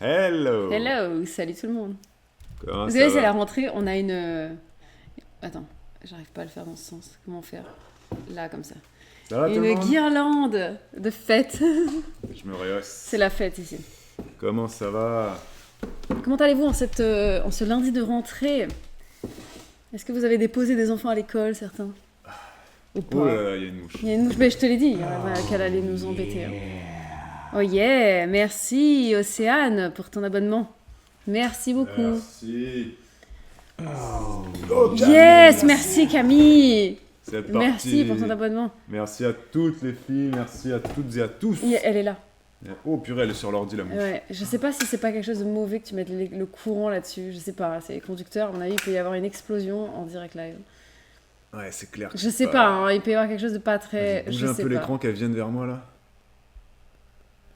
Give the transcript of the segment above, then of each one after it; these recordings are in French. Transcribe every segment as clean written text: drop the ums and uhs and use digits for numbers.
Hello. Hello, salut tout le monde. Comment Vous ça savez, c'est la va? rentrée, on a une... Attends, j'arrive pas à le faire dans ce sens. Comment faire? Là, comme ça. Ça va tout le Une monde? guirlande de fête. Je me rehausse. C'est la fête ici. Comment ça va? Comment allez-vous en ce lundi de rentrée? Est-ce que vous avez déposé des enfants à l'école, certains? Ou Oh là pas? là, il y a une mouche. Il y a une mouche, mais je te l'ai dit, qu'elle allait nous embêter. Hein. Oh yeah, merci Océane pour ton abonnement. Merci beaucoup. Merci. Oh, Yes, merci Camille. C'est parti. Merci pour ton abonnement. Merci à toutes les filles, merci à toutes et à tous. Elle est là. Oh purée, elle est sur l'ordi la mouche. Ouais, je sais pas si c'est pas quelque chose de mauvais que tu mettes le courant là-dessus. Je sais pas, c'est conducteur. À mon avis, il peut y avoir une explosion en direct live. Ouais, c'est clair. Je sais pas, hein, il peut y avoir quelque chose de pas très. Bouge Je un sais peu pas. l'écran qu'elle vienne vers moi là.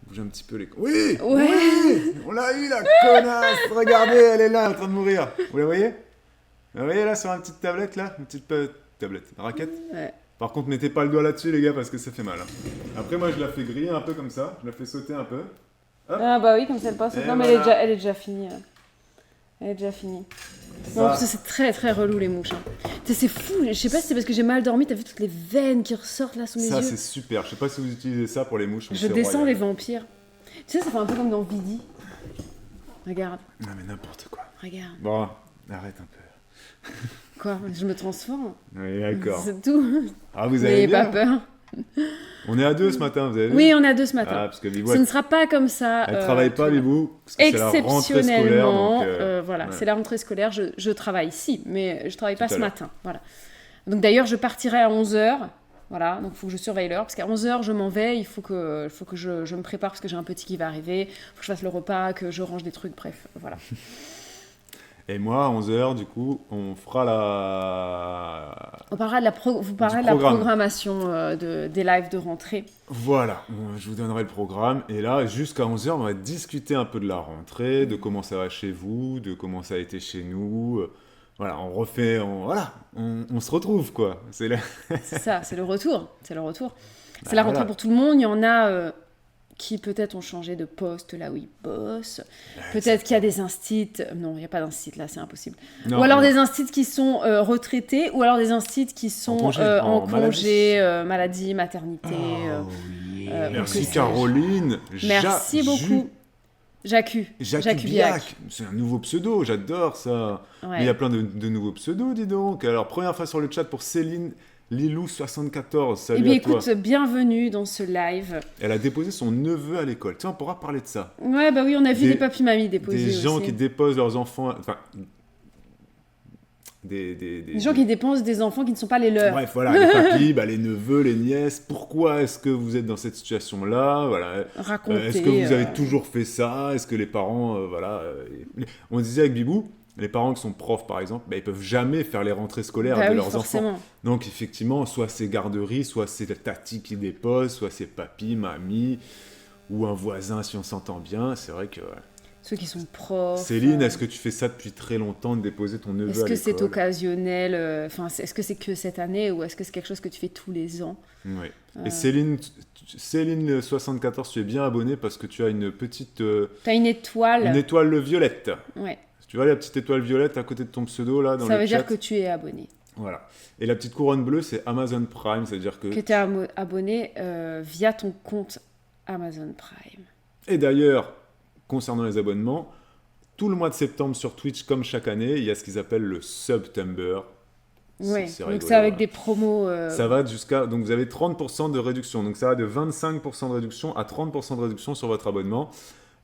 Bouge un petit peu l'écran. Oui! Ouais. Oui! On l'a eu la connasse! Regardez, elle est là en train de mourir. Vous la voyez? Vous la voyez là sur une petite tablette là? Une petite tablette, raquette? Ouais. Par contre, mettez pas le doigt là-dessus, les gars, parce que ça fait mal. Hein. Après, moi, je la fais griller un peu comme ça. Je la fais sauter un peu. Ah bah oui, comme ça elle passe. Et Non, mais voilà. elle est déjà finie. Elle est déjà finie. Ça. Non, parce que c'est très très relou les mouches. Hein. Tu sais, c'est fou. Je sais pas si c'est parce que j'ai mal dormi. T'as vu toutes les veines qui ressortent là sous mes Ça, yeux. c'est super. Je sais pas si vous utilisez ça pour les mouches. mais Je c'est descends les royal. vampires. Tu sais, ça fait un peu comme dans Vidi. Regarde, Non, mais n'importe quoi. regarde. Bon, arrête un peu. Quoi? Je me transforme. Oui, d'accord. C'est tout. Ah, vous allez N'ayez pas bien? peur. On est à deux ce matin, vous avez vu? Oui, on est à deux ce Ah, matin. parce que Bibou, Ce ne sera pas comme ça. elle travaille pas, tout le monde. Bibou. Parce que c'est la rentrée scolaire. Exceptionnellement, Donc, voilà, ouais. c'est la rentrée scolaire. Je travaille ici, mais je travaille pas Tout à ce l'heure. matin. Voilà. Donc d'ailleurs, je partirai à 11h. Voilà, donc il faut que je surveille l'heure, parce qu'à 11h, je m'en vais, il faut que je me prépare, parce que j'ai un petit qui va arriver, il faut que je fasse le repas, que je range des trucs, bref, voilà. Et moi, à 11h, du coup, on fera la... On parlera de vous parlerez de la programme. programmation des lives de rentrée. Voilà, je vous donnerai le programme. Et là, jusqu'à 11h, on va discuter un peu de la rentrée, de comment ça va chez vous, de comment ça a été chez nous. Voilà, on refait... on se retrouve, quoi. C'est là... C'est ça, c'est le retour. C'est le retour. C'est Bah, la rentrée voilà. pour tout le monde. Il y en a qui peut-être ont changé de poste là où ils bossent. Peut-être qu'il y a des instits. Non, il n'y a pas d'instits là, c'est impossible. Non, ou alors non. des instits qui sont retraités, ou alors des instits qui sont En congé, en congé, maladie, maternité. ou Merci que sais-je. Caroline. Merci beaucoup. Jacu. Jacubiac. C'est un nouveau pseudo, j'adore ça. Ouais. Mais il y a plein de nouveaux pseudos, dis donc. Alors, première fois sur le chat pour Céline Lilou74. Eh Salut bien, à toi. écoute, bienvenue dans ce live. Elle a déposé son neveu à l'école. Tiens, on pourra parler de ça. Ouais, bah oui, on a vu Des- les papis-mamies déposés Des gens aussi. qui déposent leurs enfants... Enfin... Des gens qui dépensent des enfants qui ne sont pas les leurs. Bref, voilà, les papis, les neveux, les nièces. Pourquoi est-ce que vous êtes dans cette situation-là? Voilà. Raconter. Est-ce que vous avez toujours fait ça? Est-ce que les parents, on disait avec Bibou, les parents qui sont profs par exemple, ils peuvent jamais faire les rentrées scolaires Bah de oui, leurs forcément. enfants. Donc effectivement, soit c'est garderie, soit c'est tati qui dépose, soit c'est papy, mamie, ou un voisin si on s'entend bien. C'est vrai que... Ceux qui sont profs. Céline, est-ce que tu fais ça depuis très longtemps, de déposer ton neveu Est-ce à que c'est l'école? occasionnel est-ce que c'est que cette année ou est-ce que c'est quelque chose que tu fais tous les ans? Oui. Et Céline 74, tu es bien abonnée parce que tu as une petite T'as une étoile. une étoile violette. Ouais. Tu vois la petite étoile violette à côté de ton pseudo là dans Ça le veut chat. dire que tu es abonné. Voilà. Et la petite couronne bleue, c'est Amazon Prime, c'est-à-dire que... Que tu es abonné via ton compte Amazon Prime. Et d'ailleurs, concernant les abonnements, tout le mois de septembre sur Twitch, comme chaque année, il y a ce qu'ils appellent le September. Ouais. C'est Donc rigolo, c'est avec ouais. des promos. Ça va jusqu'à... Donc vous avez 30% de réduction. Donc ça va de 25% de réduction à 30% de réduction sur votre abonnement.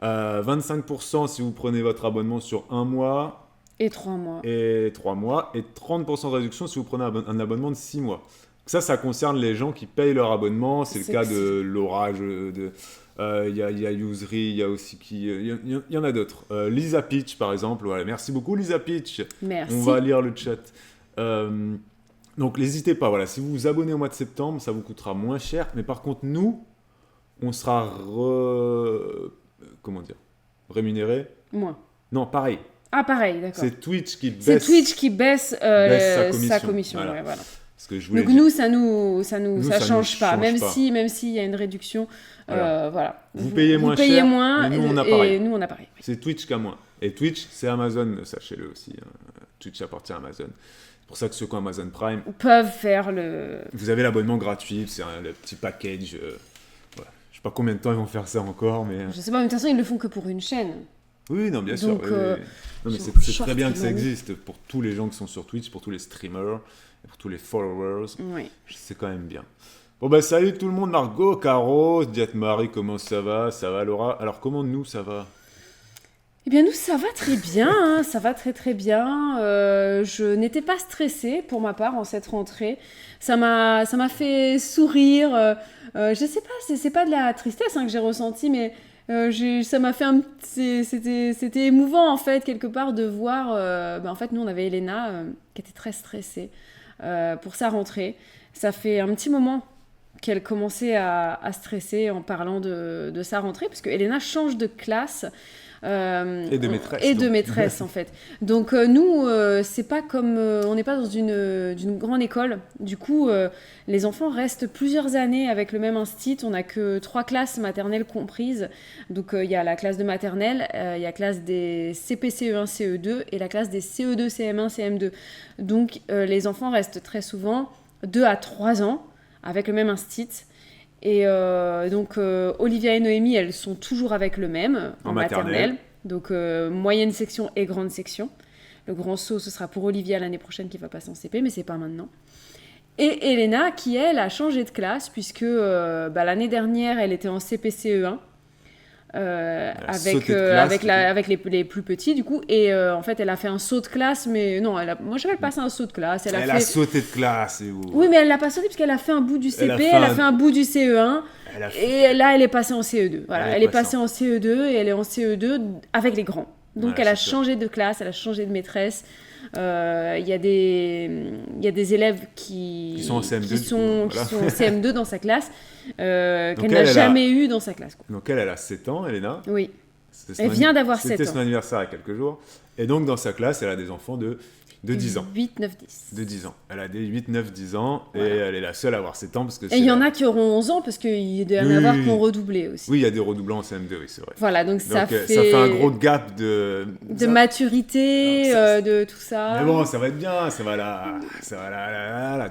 25% si vous prenez votre abonnement sur un mois Et 3 mois. et 3 mois. Et 30% de réduction si vous prenez un abonnement de 6 mois. Ça concerne les gens qui payent leur abonnement. C'est le C'est cas que de l'orage. Il y a Usery, il y a aussi qui... Il y en a d'autres. Lisa Peach par exemple. Voilà. Merci beaucoup Lisa Peach. Merci. On va lire le chat. Donc n'hésitez pas, voilà, si vous vous abonnez au mois de septembre, ça vous coûtera moins cher. Mais par contre, nous, on sera rémunéré. Moins. Non, pareil. Ah, pareil, d'accord. C'est Twitch qui C'est baisse. Twitch qui baisse, baisse sa sa commission. commission. Voilà. Ouais, voilà. Parce que je voulais Donc nous, ça ça change nous pas. change Même pas. s'il y a une réduction, Voilà. voilà. Vous payez moins payez cher, moins, mais nous, on a pareil. et nous, on a pareil. Oui. C'est Twitch qu'à moins. Et Twitch, c'est Amazon, sachez-le aussi. Twitch appartient à Amazon. C'est pour ça que ceux qui ont Amazon Prime, Peuvent faire le... vous avez l'abonnement gratuit, c'est le petit package. Voilà. Je sais pas combien de temps ils vont faire ça encore, mais... Je sais pas, mais de toute façon, ils le font que pour une chaîne. Oui, non, bien sûr. Donc, oui, oui. Non, mais sur c'est Short très bien que ça Money. existe pour tous les gens qui sont sur Twitch, pour tous les streamers, et pour tous les followers. Oui. C'est quand même bien. Bon, bah, salut tout le monde, Margot, Caro, Diate-Marie, comment ça va? Ça va, Laura? Alors, comment nous, ça va? Eh bien, nous, ça va très bien, hein, ça va très très bien. Je n'étais pas stressée pour ma part en cette rentrée. Ça m'a fait sourire. Je sais pas, c'est pas de la tristesse hein, que j'ai ressentie, mais ça m'a fait c'était émouvant en fait quelque part de voir. En fait, nous, on avait Elena qui était très stressée pour sa rentrée. Ça fait un petit moment qu'elle commençait à stresser en parlant de sa rentrée, parce que Elena change de classe. Et de maîtresse. Et de donc. maîtresse en fait. Donc nous, c'est pas comme on n'est pas dans d'une grande école. Du coup, les enfants restent plusieurs années avec le même institut. On n'a que 3 classes maternelles comprises. Donc il y a la classe de maternelle, il y a la classe des CP, CE1, CE2 et la classe des CE2, CM1, CM2. Donc les enfants restent très souvent 2 à 3 ans avec le même institut. Et donc Olivia et Noémie, elles sont toujours avec le même en maternelle. Donc moyenne section et grande section. Le grand saut, ce sera pour Olivia l'année prochaine qui va passer en CP, mais c'est pas maintenant. Et Elena, qui elle a changé de classe puisque l'année dernière, elle était en CP-CE1. Avec les plus petits du coup et en fait elle a fait un saut de classe mais non moi j'appelle pas ça un saut de classe Elle a sauté de classe et où... Oui mais elle l'a pas sauté parce qu'elle a fait un bout du CP, elle a fait un bout du CE1 et là elle est passée en CE2 voilà, elle est passée en CE2 et elle est en CE2 avec les grands donc voilà, elle a changé de classe, elle a changé de maîtresse. Il y a des élèves qui sont en CM2, qui sont en CM2 dans sa classe qu'elle n'a jamais eu dans sa classe. Quoi. Donc elle a 7 ans, Elena. Oui. Elle vient d'avoir 7 ans. C'était son anniversaire il y a quelques jours. Et donc dans sa classe, elle a des enfants de 10 ans. 8, 9, 10. De 10 ans. Elle a des 8, 9, 10 ans voilà. Et elle est la seule à avoir 7 ans. Parce que et il y en a qui auront 11 ans parce qu'il doit y en avoir qui ont redoublé aussi. Oui, il y a des redoublants en CM2, oui, c'est vrai. Voilà, donc ça fait un gros gap de maturité, de tout ça. Mais bon, ça va être bien, ça va là,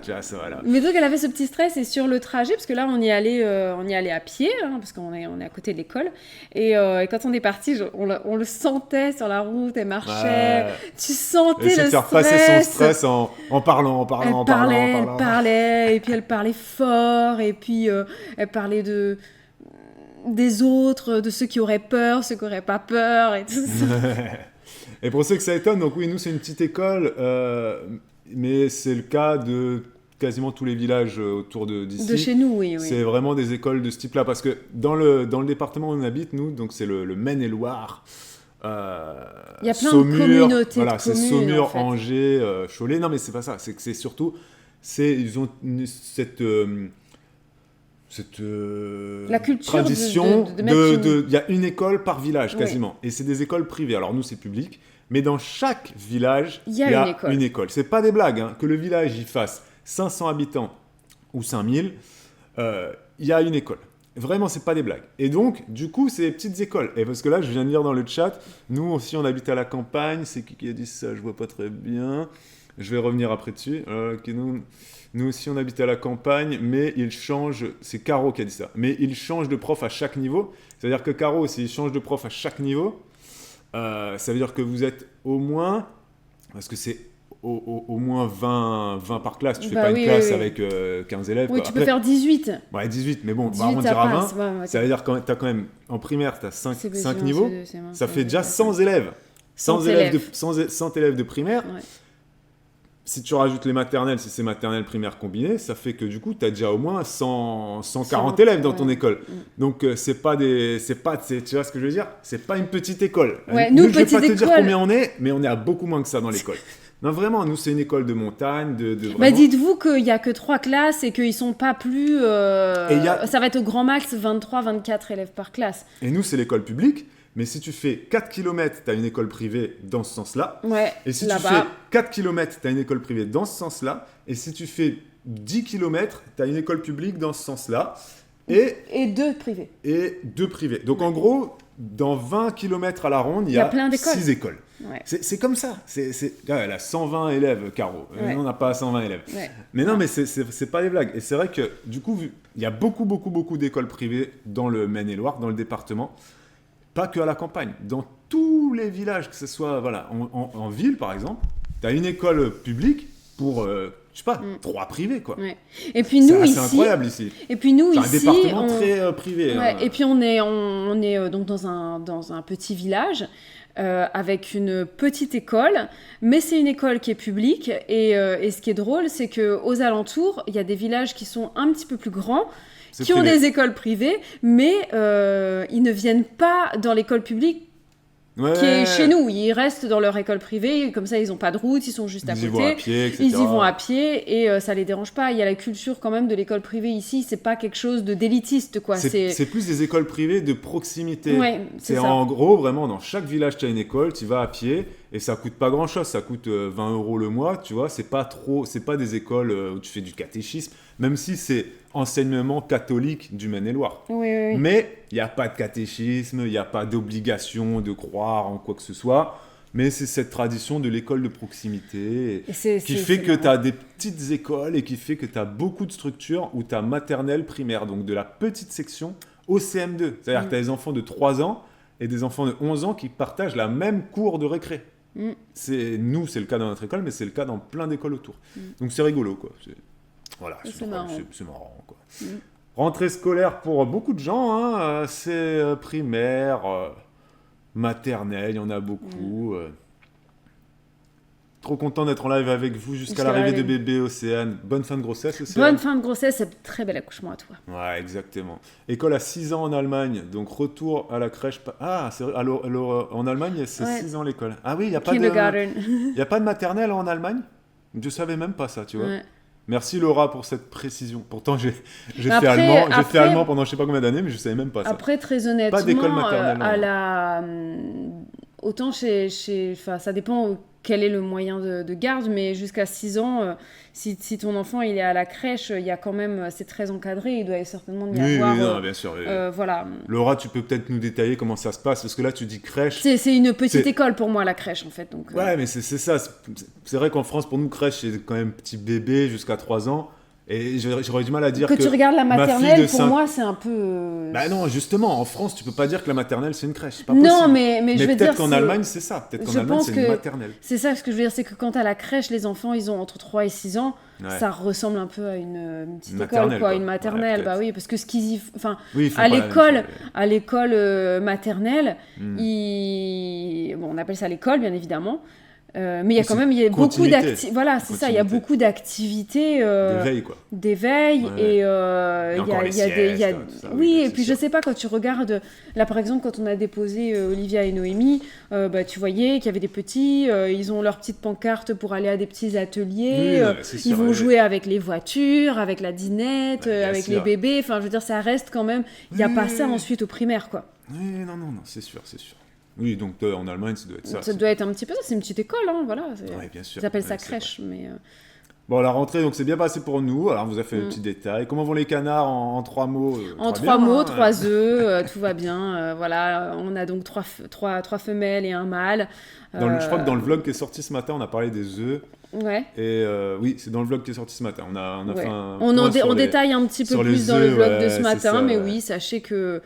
tu vois, ça va là. Mais donc elle avait ce petit stress et sur le trajet, parce que là on y allait à pied, hein, parce qu'on est à côté de l'école. Et quand on est parti, on le sentait sur la route, elle marchait, tu sentais le stress. Faire passer son stress en parlant. Elle parlait, et puis elle parlait fort, et puis elle parlait des autres, de ceux qui auraient peur, ceux qui n'auraient pas peur, et tout ça. Et pour ceux que ça étonne, donc oui, nous c'est une petite école, mais c'est le cas de quasiment tous les villages autour d'ici. De chez nous, oui. C'est vraiment des écoles de ce type-là, parce que dans le département où on habite, nous, donc c'est le Maine-et-Loire. Il y a plein de communautés. Voilà, de c'est communes, Saumur, en fait. Angers, Cholet. Non, mais c'est pas ça. C'est que c'est surtout, ils ont cette la culture tradition de il y a une école par village quasiment, et c'est des écoles privées. Alors nous, c'est public, mais dans chaque village, il y a une école. C'est pas des blagues, hein. Que le village y fasse 500 habitants ou 5000, il y a une école. Vraiment, c'est pas des blagues. Et donc, du coup, c'est des petites écoles. Et parce que là, je viens de lire dans le chat, nous aussi, on habite à la campagne. C'est qui a dit ça? Je vois pas très bien. Je vais revenir après dessus. Nous aussi, on habite à la campagne, mais il change... C'est Caro qui a dit ça. Mais il change de prof à chaque niveau. C'est-à-dire que Caro, s'il change de prof à chaque niveau, ça veut dire que vous êtes au moins... Parce que c'est au moins 20 par classe. Tu fais pas une classe avec 15 élèves. Oui, quoi. tu peux faire 18. Ouais, 18, mais bon, 18 on va arrondir à 20. Ouais, ça veut dire que tu as quand même, en primaire, tu as 5 niveaux. Ça fait déjà 100 élèves. 100 élèves de primaire. Ouais. Si tu rajoutes les maternelles, si c'est maternelle, primaire combiné, ça fait que du coup, tu as déjà au moins 140 élèves dans ton école. Donc, c'est pas, tu vois ce que je veux dire? C'est pas une petite école. Ouais, nous, je vais petite pas te école... dire combien on est, mais on est à beaucoup moins que ça dans l'école. Non, vraiment, nous, c'est une école de montagne. Vraiment... Bah, dites-vous qu'il n'y a que 3 classes et qu'ils ne sont pas plus... Ça va être au grand max 23-24 élèves par classe. Et nous, c'est l'école publique. Mais si tu fais 4 km, tu as une école privée dans ce sens-là. Ouais, et si tu fais 4 km, tu as une école privée dans ce sens-là. Et si tu fais 10 km, tu as une école publique dans ce sens-là. Et 2 privés. Et 2 privés. Donc en gros, dans 20 km à la ronde, il y a plein d'écoles. 6 écoles. Ouais. C'est comme ça. Elle a 120 élèves, Caro. Ouais. On n'a pas 120 élèves. Ouais. Mais non, mais c'est pas des blagues. Et c'est vrai que du coup, il y a beaucoup d'écoles privées dans le Maine-et-Loire, dans le département. Pas que à la campagne. Dans tous les villages, que ce soit en ville, par exemple, tu as une école publique pour... je sais pas, 3 privés, quoi. Ouais. Et puis nous, c'est ici... incroyable, ici. Et puis nous, c'est ici... un département très privé. Ouais, hein. et puis on est donc dans un petit village avec une petite école, mais c'est une école qui est publique. Et ce qui est drôle, c'est qu'aux alentours, il y a des villages qui sont un petit peu plus grands, qui ont des écoles privées, mais ils ne viennent pas dans l'école publique qui est chez nous. Ils restent dans leur école privée, comme ça ils n'ont pas de route, ils sont juste à côté. Ils y vont à pied, etc. Ils y vont à pied et ça les dérange pas. Il y a la culture quand même de l'école privée ici, c'est pas quelque chose d'élitiste, quoi. C'est plus des écoles privées de proximité. Ouais, c'est ça. En gros, vraiment, dans chaque village, tu as une école, tu vas à pied et ça coûte pas grand chose, ça coûte 20 € le mois, tu vois. C'est pas des écoles où tu fais du catéchisme, même si c'est enseignement catholique du Maine-et-Loire. Oui. Mais il n'y a pas de catéchisme, il n'y a pas d'obligation de croire en quoi que ce soit. Mais c'est cette tradition de l'école de proximité qui fait que tu as des petites écoles et qui fait que tu as beaucoup de structures où tu as maternelle, primaire, donc de la petite section au CM2. C'est-à-dire que tu as des enfants de 3 ans et des enfants de 11 ans qui partagent la même cour de récré. C'est le cas dans notre école, mais c'est le cas dans plein d'écoles autour. Donc c'est rigolo, quoi. C'est marrant, quoi. Rentrée scolaire pour beaucoup de gens, hein, c'est primaire, maternelle, il y en a beaucoup. Trop content d'être en live avec vous jusqu'à l'arrivée de bébé Océane. Bonne fin de grossesse, Océane. Bonne fin de grossesse et très bel accouchement à toi. Ouais, exactement. École à 6 ans en Allemagne, donc retour à la crèche. Ah, c'est vrai, alors, en Allemagne, c'est 6 ans l'école. Ah oui, il n'y a pas de maternelle en Allemagne. Je ne savais même pas ça, tu vois. Ouais. Merci Laura pour cette précision. Pourtant, j'ai fait allemand pendant je ne sais pas combien d'années, mais je ne savais même pas ça. Après, très honnêtement, pas d'école maternelle. Autant ça dépend quel est le moyen de garde, mais jusqu'à 6 ans, si ton enfant il est à la crèche, il y a quand même, c'est très encadré, il doit certainement y avoir. Oui, bien sûr. Voilà. Laura, tu peux peut-être nous détailler comment ça se passe, parce que là tu dis crèche. C'est une petite école pour moi, la crèche en fait. Donc, ouais, mais c'est ça. C'est vrai qu'en France, pour nous, crèche, c'est quand même petit bébé jusqu'à 3 ans. Et j'aurais du mal à dire que tu regardes la maternelle, pour moi, c'est un peu... Bah non, justement, en France, tu peux pas dire que la maternelle, c'est une crèche. C'est pas possible. Non, mais je veux dire... peut-être qu'en Allemagne, c'est ça. Peut-être qu'en Allemagne, c'est une maternelle. C'est ça, ce que je veux dire, c'est que quand à la crèche, les enfants, ils ont entre 3 et 6 ans, ça ressemble un peu à une petite école, quoi. Une maternelle, bah oui, parce que ce qu'ils y... Enfin, à l'école maternelle, bon, on appelle ça l'école, bien évidemment. Mais il y a quand même beaucoup d'activités. Voilà, c'est ça. Il y a beaucoup d'activités. D'éveil, quoi. D'éveil. Ouais. Et il y a oui, et puis je sais pas, quand tu regardes. Là, par exemple, quand on a déposé Olivia et Noémie, tu voyais qu'il y avait des petits. Ils ont leur petite pancarte pour aller à des petits ateliers. Ils vont jouer avec les voitures, avec la dinette, avec les bébés. Enfin, je veux dire, ça reste quand même. Il n'y a pas ça ensuite au primaire, quoi. Oui, non, c'est sûr. Oui, donc en Allemagne, ça doit être ça. Ça doit être un petit peu ça, c'est une petite école, hein, voilà. Oui, bien sûr. Ils appellent ça crèche, mais... Bon, la rentrée, donc c'est bien passé pour nous. Alors, on vous a fait un petit détail. Comment vont les canards en 3 mots En 3 mots, 3 œufs, tout va bien. Voilà, on a donc 3 femelles et un mâle. Je crois que dans le vlog qui est sorti ce matin, on a parlé des œufs. Ouais. Et oui, c'est dans le vlog qui est sorti ce matin. On a fait un on détaille un petit peu plus dans le vlog de ce matin, mais oui, sachez que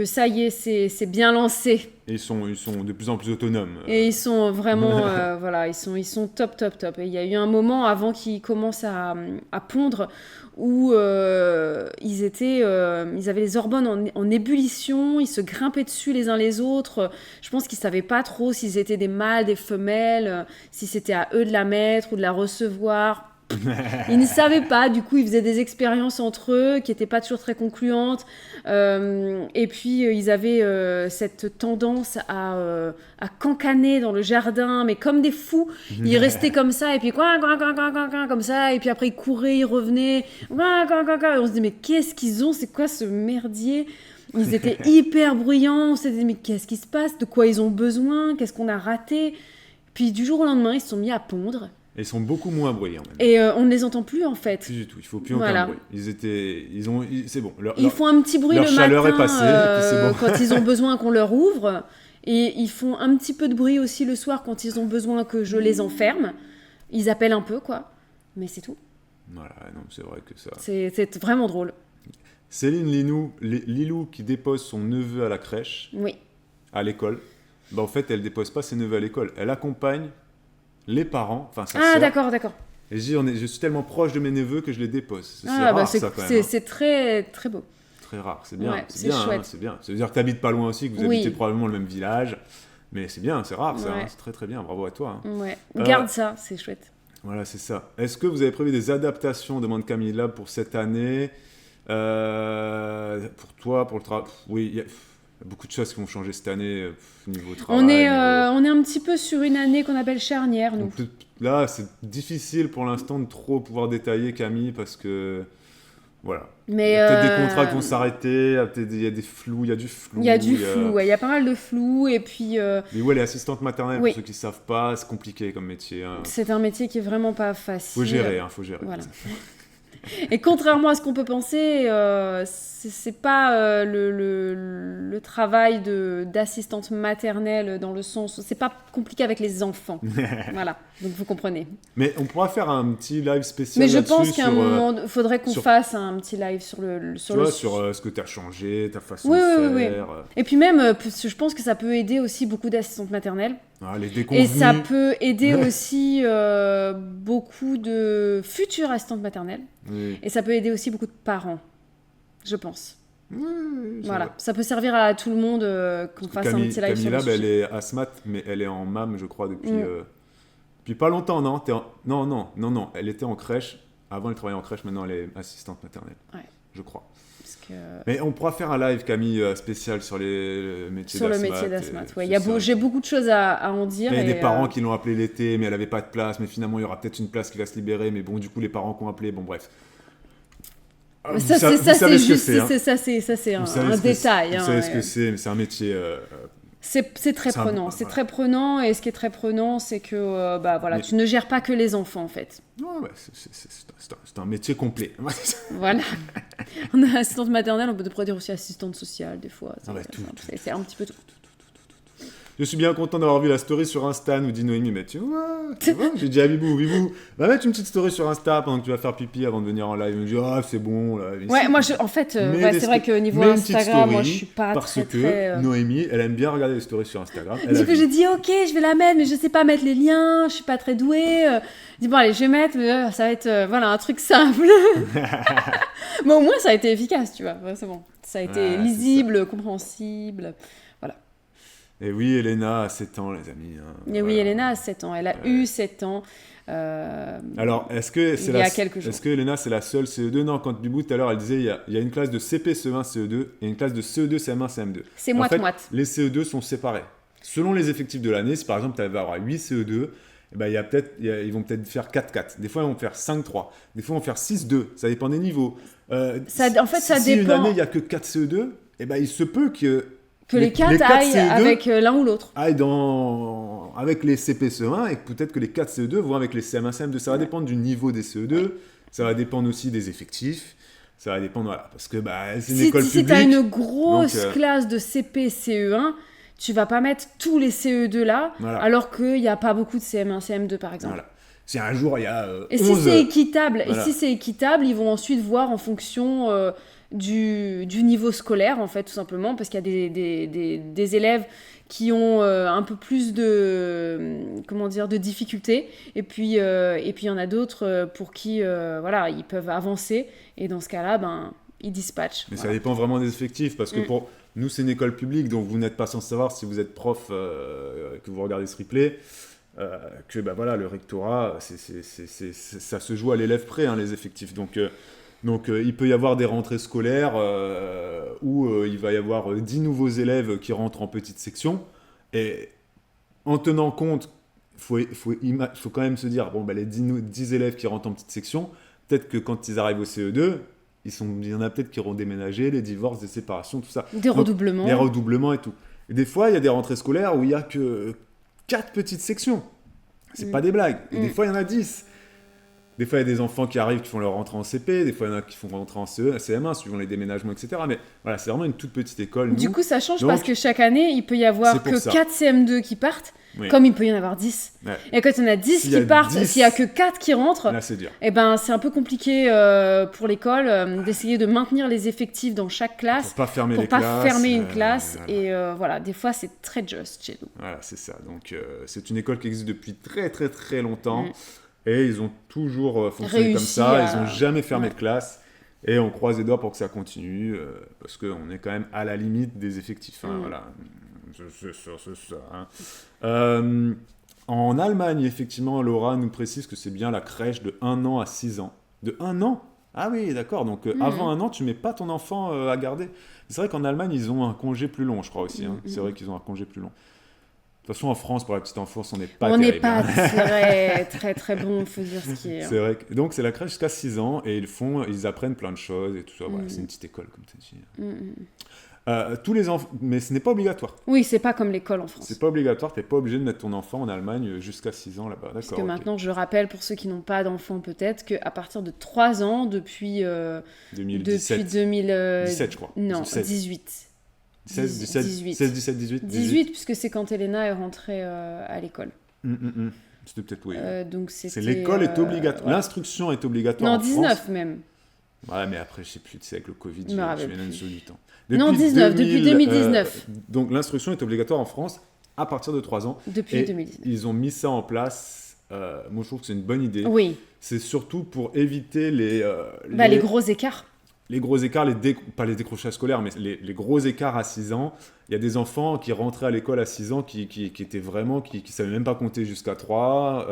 ça y est, c'est bien lancé. Et ils sont de plus en plus autonomes. Et ils sont vraiment, voilà, ils sont top. Et il y a eu un moment avant qu'ils commencent à pondre où ils avaient les hormones en ébullition, ils se grimpaient dessus les uns les autres. Je pense qu'ils savaient pas trop s'ils étaient des mâles, des femelles, si c'était à eux de la mettre ou de la recevoir. Ils ne savaient pas, du coup ils faisaient des expériences entre eux qui n'étaient pas toujours très concluantes, et puis ils avaient cette tendance à cancaner dans le jardin, mais comme des fous. Ils restaient comme ça, et puis comme ça, et puis après ils couraient, ils revenaient, et on se dit mais qu'est-ce qu'ils ont, c'est quoi ce merdier? Ils étaient hyper bruyants, on s'est dit mais qu'est-ce qui se passe, de quoi ils ont besoin, qu'est-ce qu'on a raté? Puis du jour au lendemain ils se sont mis à pondre. Et ils sont beaucoup moins bruyants même. Et on ne les entend plus en fait. Plus du tout, il faut plus Voilà. aucun bruit. C'est bon. Ils font un petit bruit leur le chaleur matin est passée, et puis c'est bon. quand ils ont besoin qu'on leur ouvre. Et ils font un petit peu de bruit aussi le soir quand ils ont besoin que je les enferme. Ils appellent un peu, quoi. Mais c'est tout. Voilà, non, c'est vrai que ça... C'est vraiment drôle. Céline Lilou qui dépose son neveu à la crèche, Oui. à l'école. Bah, en fait, elle dépose pas ses neveux à l'école. Elle accompagne les parents, enfin sa Ah, sœur. d'accord. Et je suis tellement proche de mes neveux que je les dépose. C'est Ah, rare, ça, quand même. Hein. c'est très, très beau. Très rare, c'est bien. Ouais, c'est bien, chouette. hein, c'est bien. Ça veut dire que tu habites pas loin aussi, que vous Oui. habitez probablement le même village. Mais c'est bien, c'est rare, ça. Ouais. Hein, c'est très très bien, bravo à toi. Hein. Ouais. Garde ça, c'est chouette. Voilà, c'est ça. Est-ce que vous avez prévu des adaptations, demande Camille Lab, pour cette année pour toi, pour le travail? Oui, il y a beaucoup de choses qui vont changer cette année, niveau travail. On est un petit peu sur une année qu'on appelle charnière, nous. Donc, là, c'est difficile pour l'instant de trop pouvoir détailler, Camille, parce que... Voilà. Mais il y a peut-être des contrats qui vont s'arrêter, il y a des flous, il y a du flou. Il y a du flou, ouais, il y a pas mal de flou, et puis... Mais ouais, elle est assistante maternelle, Oui. pour ceux qui ne savent pas, c'est compliqué comme métier. Hein. C'est un métier qui est vraiment pas facile. Faut gérer, hein, faut gérer. Voilà. Et contrairement à ce qu'on peut penser, c'est pas le travail d'assistante maternelle dans le sens... C'est pas compliqué avec les enfants. Voilà, donc vous comprenez. Mais on pourra faire un petit live spécial Mais je là-dessus pense qu'à un sur, moment, il faudrait qu'on sur- fasse un petit live sur le... tu vois, sur ce que tu as changé, ta façon Oui, de oui, faire. Et puis même, je pense que ça peut aider aussi beaucoup d'assistantes maternelles. Les Et déconvenus. ça peut aider aussi beaucoup de futures assistantes maternelles. Oui. Et ça peut aider aussi beaucoup de parents, je pense. Oui, c'est Voilà, vrai. ça peut servir à tout le monde qu'on fasse un petit live Camille sur le Lab, elle sujet. est asthmate, mais elle est en MAM, je crois, depuis Mm. pas longtemps, non non, elle était en crèche. Avant, elle travaillait en crèche, maintenant, elle est assistante maternelle. Ouais. Je crois. Parce que... Mais on pourra faire un live, Camille, spécial sur les métiers Sur le d'asthmate. métier d'asthmate, ouais. C'est ça. J'ai beaucoup de choses à en dire. Il y a et, des parents qui l'ont appelé l'été, mais elle n'avait pas de place, mais finalement, il y aura peut-être une place qui va se libérer, mais bon, du coup, les parents qui ont appelé, bon, bref. Vous Ça, savez c'est ce que juste, c'est, hein. c'est Vous un savez ce que c'est. détail. Vous hein, savez ce ouais. que c'est, mais c'est un métier... C'est très C'est un- prenant, c'est voilà. très prenant, et ce qui est très prenant, c'est que voilà, Mais- tu ne gères pas que les enfants en fait. ouais, c'est un métier complet. Voilà. On est assistante maternelle, on peut pourrait dire aussi assistante sociale des fois. Ah ouais, tout. C'est un petit peu tout. Je suis bien content d'avoir vu la story sur Insta, nous dit Noémie, mais tu vois, j'ai dit à Bibou, va mettre une petite story sur Insta pendant que tu vas faire pipi avant de venir en live. Il me dit, c'est bon. Là, ici. Ouais, moi en fait, Mais ouais, les c'est vrai sto- que niveau mais une petite Instagram, moi story, je suis pas parce très que très. Noémie, elle aime bien regarder les stories sur Instagram. Elle Du a coup, vu. j'ai dit ok, je vais la mettre, mais je sais pas mettre les liens, je suis pas très douée. Je dis bon allez, je vais mettre, mais ça va être voilà un truc simple. Mais au moins ça a été efficace, tu vois. Ouais, c'est bon, ça a été Ouais, c'est lisible, compréhensible. Et oui, Elena a 7 ans, les amis. Hein. Et oui, Voilà. Elena a 7 ans, elle a eu 7 ans. Alors, est-ce que c'est il y a quelques jours. Est-ce que Elena c'est la seule CE2? Non, quand Bibou tout à l'heure elle disait il y a une classe de CP CE1 CE2 et une classe de CE2 CM1 CM2. C'est En fait, moite-moite. les CE2 sont séparés. Selon les effectifs de l'année, si par exemple tu vas avoir 8 CE2, eh ben, ils vont peut-être faire 4-4. Des fois, ils vont faire 5-3. Des fois, ils vont faire 6-2. Ça dépend des niveaux. En fait, ça si une dépend. année, il n'y a que 4 CE2, eh ben, il se peut que Les 4 quatre aillent CE2 avec l'un ou l'autre. aillent avec les CP-CE1 et que peut-être que les 4 CE2 vont avec les CM1, CM2. Ça va dépendre du niveau des CE2. Ça va dépendre aussi des effectifs. Ça va dépendre, voilà. Parce que c'est une école Si publique. tu as une grosse donc, classe de CP, CE1, tu vas pas mettre tous les CE2 là, Voilà. alors qu'il n'y a pas beaucoup de CM1, CM2 par exemple. Voilà. Si un jour il y a Et 11... si c'est équitable, voilà. ils vont ensuite voir en fonction du niveau scolaire, en fait, tout simplement, parce qu'il y a des élèves qui ont un peu plus de difficultés, et puis il y en a d'autres pour qui voilà, ils peuvent avancer, et dans ce cas-là, ils dispatchent. Mais Voilà. ça dépend vraiment des effectifs, parce que pour nous, c'est une école publique, donc vous n'êtes pas sans savoir, si vous êtes prof, que vous regardez ce replay, que voilà, le rectorat, ça se joue à l'élève près, hein, les effectifs. Donc, il peut y avoir des rentrées scolaires où il va y avoir 10 nouveaux élèves qui rentrent en petite section, et en tenant compte, il faut quand même se dire, les 10 élèves qui rentrent en petite section, peut-être que quand ils arrivent au CE2, il y en a peut-être qui auront déménagé, les divorces, des séparations, tout ça. Des redoublements. Des redoublements et tout. Et des fois, il y a des rentrées scolaires où il n'y a que 4 petites sections. C'est pas des blagues. Et des fois, il y en a 10. Des fois, il y a des enfants qui arrivent, qui font leur rentrée en CP, des fois, il y en a qui font rentrer en CE, CM1, suivant les déménagements, etc. Mais voilà, c'est vraiment une toute petite école. Du nous. coup, ça change Donc, parce que chaque année, il peut y avoir c'est pour que ça. 4 CM2 qui partent, Oui. comme il peut y en avoir 10. Ouais. Et quand il y en a 10 S'il y a qui partent, 10, s'il y a que 4 qui rentrent, Là, c'est dur. eh ben, c'est un peu compliqué pour l'école d'essayer de maintenir les effectifs dans chaque classe Pour pas fermer pour les pas classes. fermer une classe. Voilà. Et voilà, des fois, c'est très juste chez nous. Voilà, c'est ça. Donc, c'est une école qui existe depuis très, très, très longtemps. Mm. Et ils ont toujours fonctionné comme Réussi ça. à- Ils n'ont jamais fermé Ouais. de classe. Et on croise les doigts pour que ça continue. Parce qu'on est quand même à la limite des effectifs. Hein, voilà. C'est ça. Hein. En Allemagne, effectivement, Laura nous précise que c'est bien la crèche de 1 an à 6 ans. De 1 an? Ah oui, d'accord. Donc, avant 1 an, tu mets pas ton enfant à garder. C'est vrai qu'en Allemagne, ils ont un congé plus long, je crois aussi. Hein. C'est vrai qu'ils ont un congé plus long. De toute façon, en France, pour la petite enfance, on n'est pas On n'est terrible, pas hein. très, très, très bon, faut dire ce qui est. C'est vrai. Donc, c'est la crèche jusqu'à 6 ans et ils apprennent plein de choses et tout ça. Voilà, c'est une petite école, comme tu as dit. Tous les enfants, mais ce n'est pas obligatoire. Oui, c'est pas comme l'école en France. C'est pas obligatoire, tu n'es pas obligé de mettre ton enfant en Allemagne jusqu'à 6 ans là-bas. Parce D'accord. que ok. maintenant, je rappelle pour ceux qui n'ont pas d'enfants peut-être, qu'à partir de 3 ans, depuis 2017. 17, je crois. Non, 16. 18. 16, 17, 18. 16, 17, 18. 18, puisque c'est quand Elena est rentrée à l'école. C'était peut-être oui. Donc c'était, C'est l'école est obligatoire. voilà. L'instruction est obligatoire Non, en 19 France. même. Ouais, mais après, je sais plus, tu sais, avec le Covid, Je me rappelle je viens plus. sur du temps. Non, 19, depuis 2019. Donc, l'instruction est obligatoire en France à partir de 3 ans. Depuis Et 2019. ils ont mis ça en place. Moi, je trouve que c'est une bonne idée. Oui, C'est surtout pour éviter les gros écarts. les gros écarts, pas les décrochages scolaires, mais les gros écarts à 6 ans. Il y a des enfants qui rentraient à l'école à 6 ans qui étaient vraiment, qui savaient même pas compter jusqu'à 3.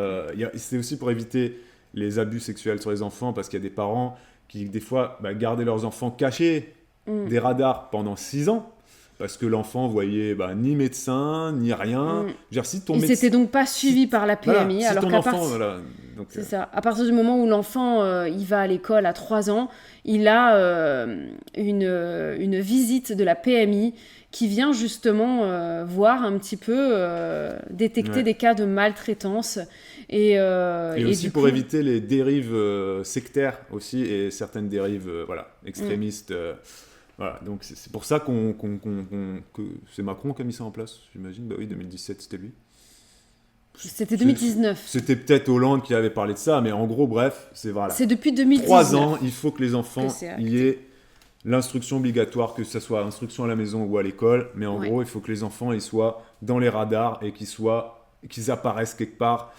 C'est aussi pour éviter les abus sexuels sur les enfants, parce qu'il y a des parents qui, des fois, gardaient leurs enfants cachés des radars pendant 6 ans, parce que l'enfant voyait ni médecin, ni rien. Je veux dire, si ton Ils médecin... s'étaient donc pas suivis par la Voilà, PMI, si alors ton qu'à enfant, partir... voilà, donc, C'est ça. À partir du moment où l'enfant il va à l'école à 3 ans, il a une visite de la PMI qui vient justement voir un petit peu, détecter Ouais. des cas de maltraitance. Et aussi du pour coup, éviter les dérives sectaires aussi, et certaines dérives extrémistes. Voilà, donc c'est pour ça que c'est Macron qui a mis ça en place, j'imagine. Bah oui, 2017, c'était lui. C'était 2019. C'était peut-être Hollande qui avait parlé de ça, mais en gros, bref, c'est voilà. C'est depuis 2019. 3 ans, il faut que les enfants Que c'est acté. y aient l'instruction obligatoire, que ce soit instruction à la maison ou à l'école, mais en Ouais. gros, il faut que les enfants ils soient dans les radars et qu'ils apparaissent quelque part,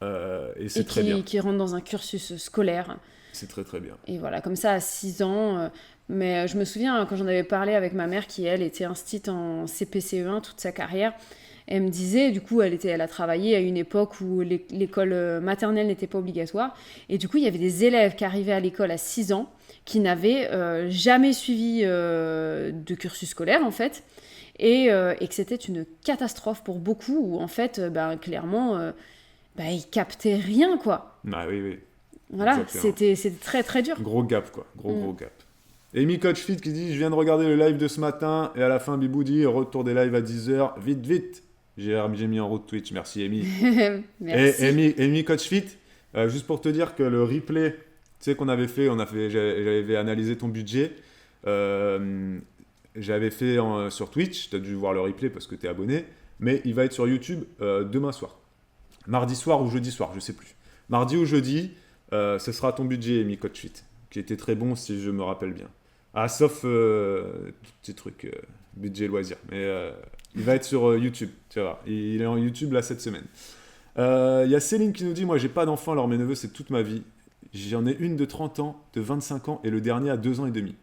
et c'est Et très bien. qui rentre dans un cursus scolaire. C'est très très bien. Et voilà, comme ça à 6 ans. Mais je me souviens quand j'en avais parlé avec ma mère qui, elle, était instite en CPCE1 toute sa carrière. Elle me disait, du coup, elle a travaillé à une époque où l'école maternelle n'était pas obligatoire. Et du coup, il y avait des élèves qui arrivaient à l'école à 6 ans qui n'avaient jamais suivi de cursus scolaire, en fait. Et que c'était une catastrophe pour beaucoup, où en fait, clairement, ils captaient rien, quoi. Ah oui, oui. Voilà, Exactement. c'était très très dur. Gros gap, quoi. Gros gap. Amy Coachfit qui dit: je viens de regarder le live de ce matin, et à la fin, Bibou dit: retour des lives à 10h. Vite, vite. J'ai mis en route Twitch. Merci, Amy. Merci. Et Amy Coachfit, juste pour te dire que le replay, tu sais qu'on avait fait, j'avais analysé ton budget. J'avais fait sur Twitch, tu as dû voir le replay parce que tu es abonné, mais il va être sur YouTube demain soir. Mardi soir ou jeudi soir, je sais plus. Mardi ou jeudi, ce sera ton budget, Amy Coachfit, qui était très bon si je me rappelle bien. Ah, sauf petit truc, budget loisir. Mais il va être sur YouTube, tu vois. Il est en YouTube là cette semaine. Il y a Céline qui nous dit: moi j'ai pas d'enfant, alors mes neveux c'est toute ma vie. J'en ai une de 30 ans, de 25 ans et le dernier à 2 ans et demi.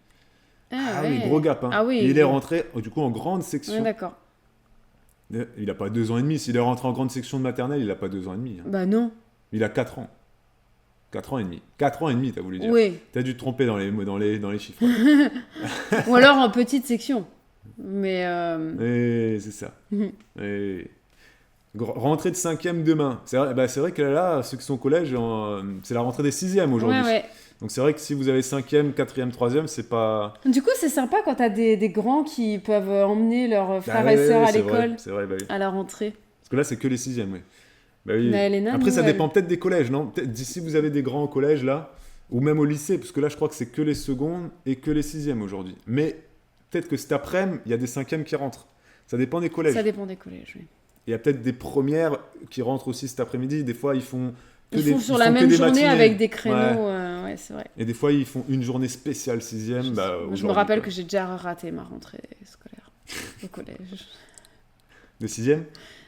Ah ouais. oui, gros gap. Hein. Ah oui. Et il est rentré du coup en grande Ouais, section. d'accord. Il n'a pas 2 ans et demi. S'il est rentré en grande section de maternelle, il n'a pas 2 ans et demi. Hein. Bah non. Il a 4 ans. 4 ans et demi. 4 ans et demi, t'as voulu dire. Oui. T'as dû te tromper dans les chiffres. Ou alors en petite section. Mais Et c'est ça. Et... rentrée de 5e demain. C'est vrai que là, ceux qui sont au collège, c'est la rentrée des 6e aujourd'hui. ouais. Donc c'est vrai que si vous avez 5e, 4e, 3e, c'est pas... Du coup, c'est sympa quand t'as des grands qui peuvent emmener leurs frères Ah et ouais, sœurs à c'est vrai, l'école c'est vrai, bah oui. à la rentrée. Parce que là, c'est que les 6e, oui. Bah oui. Mais Elena, Après, nous, ça dépend peut-être des collèges, non? Peut-être d'ici, vous avez des grands au collège, là, ou même au lycée, parce que là, je crois que c'est que les secondes et que les sixièmes aujourd'hui. Mais peut-être que cet après-midi, il y a des cinquièmes qui rentrent. Ça dépend des collèges. Ça dépend des collèges, oui. Il y a peut-être des premières qui rentrent aussi cet après-midi. Des fois, ils font Ils font sur la même journée avec des créneaux, Ouais. ouais, c'est vrai. Et des fois, ils font une journée spéciale sixième. Je me rappelle que j'ai déjà raté ma rentrée scolaire au collège. De sixième?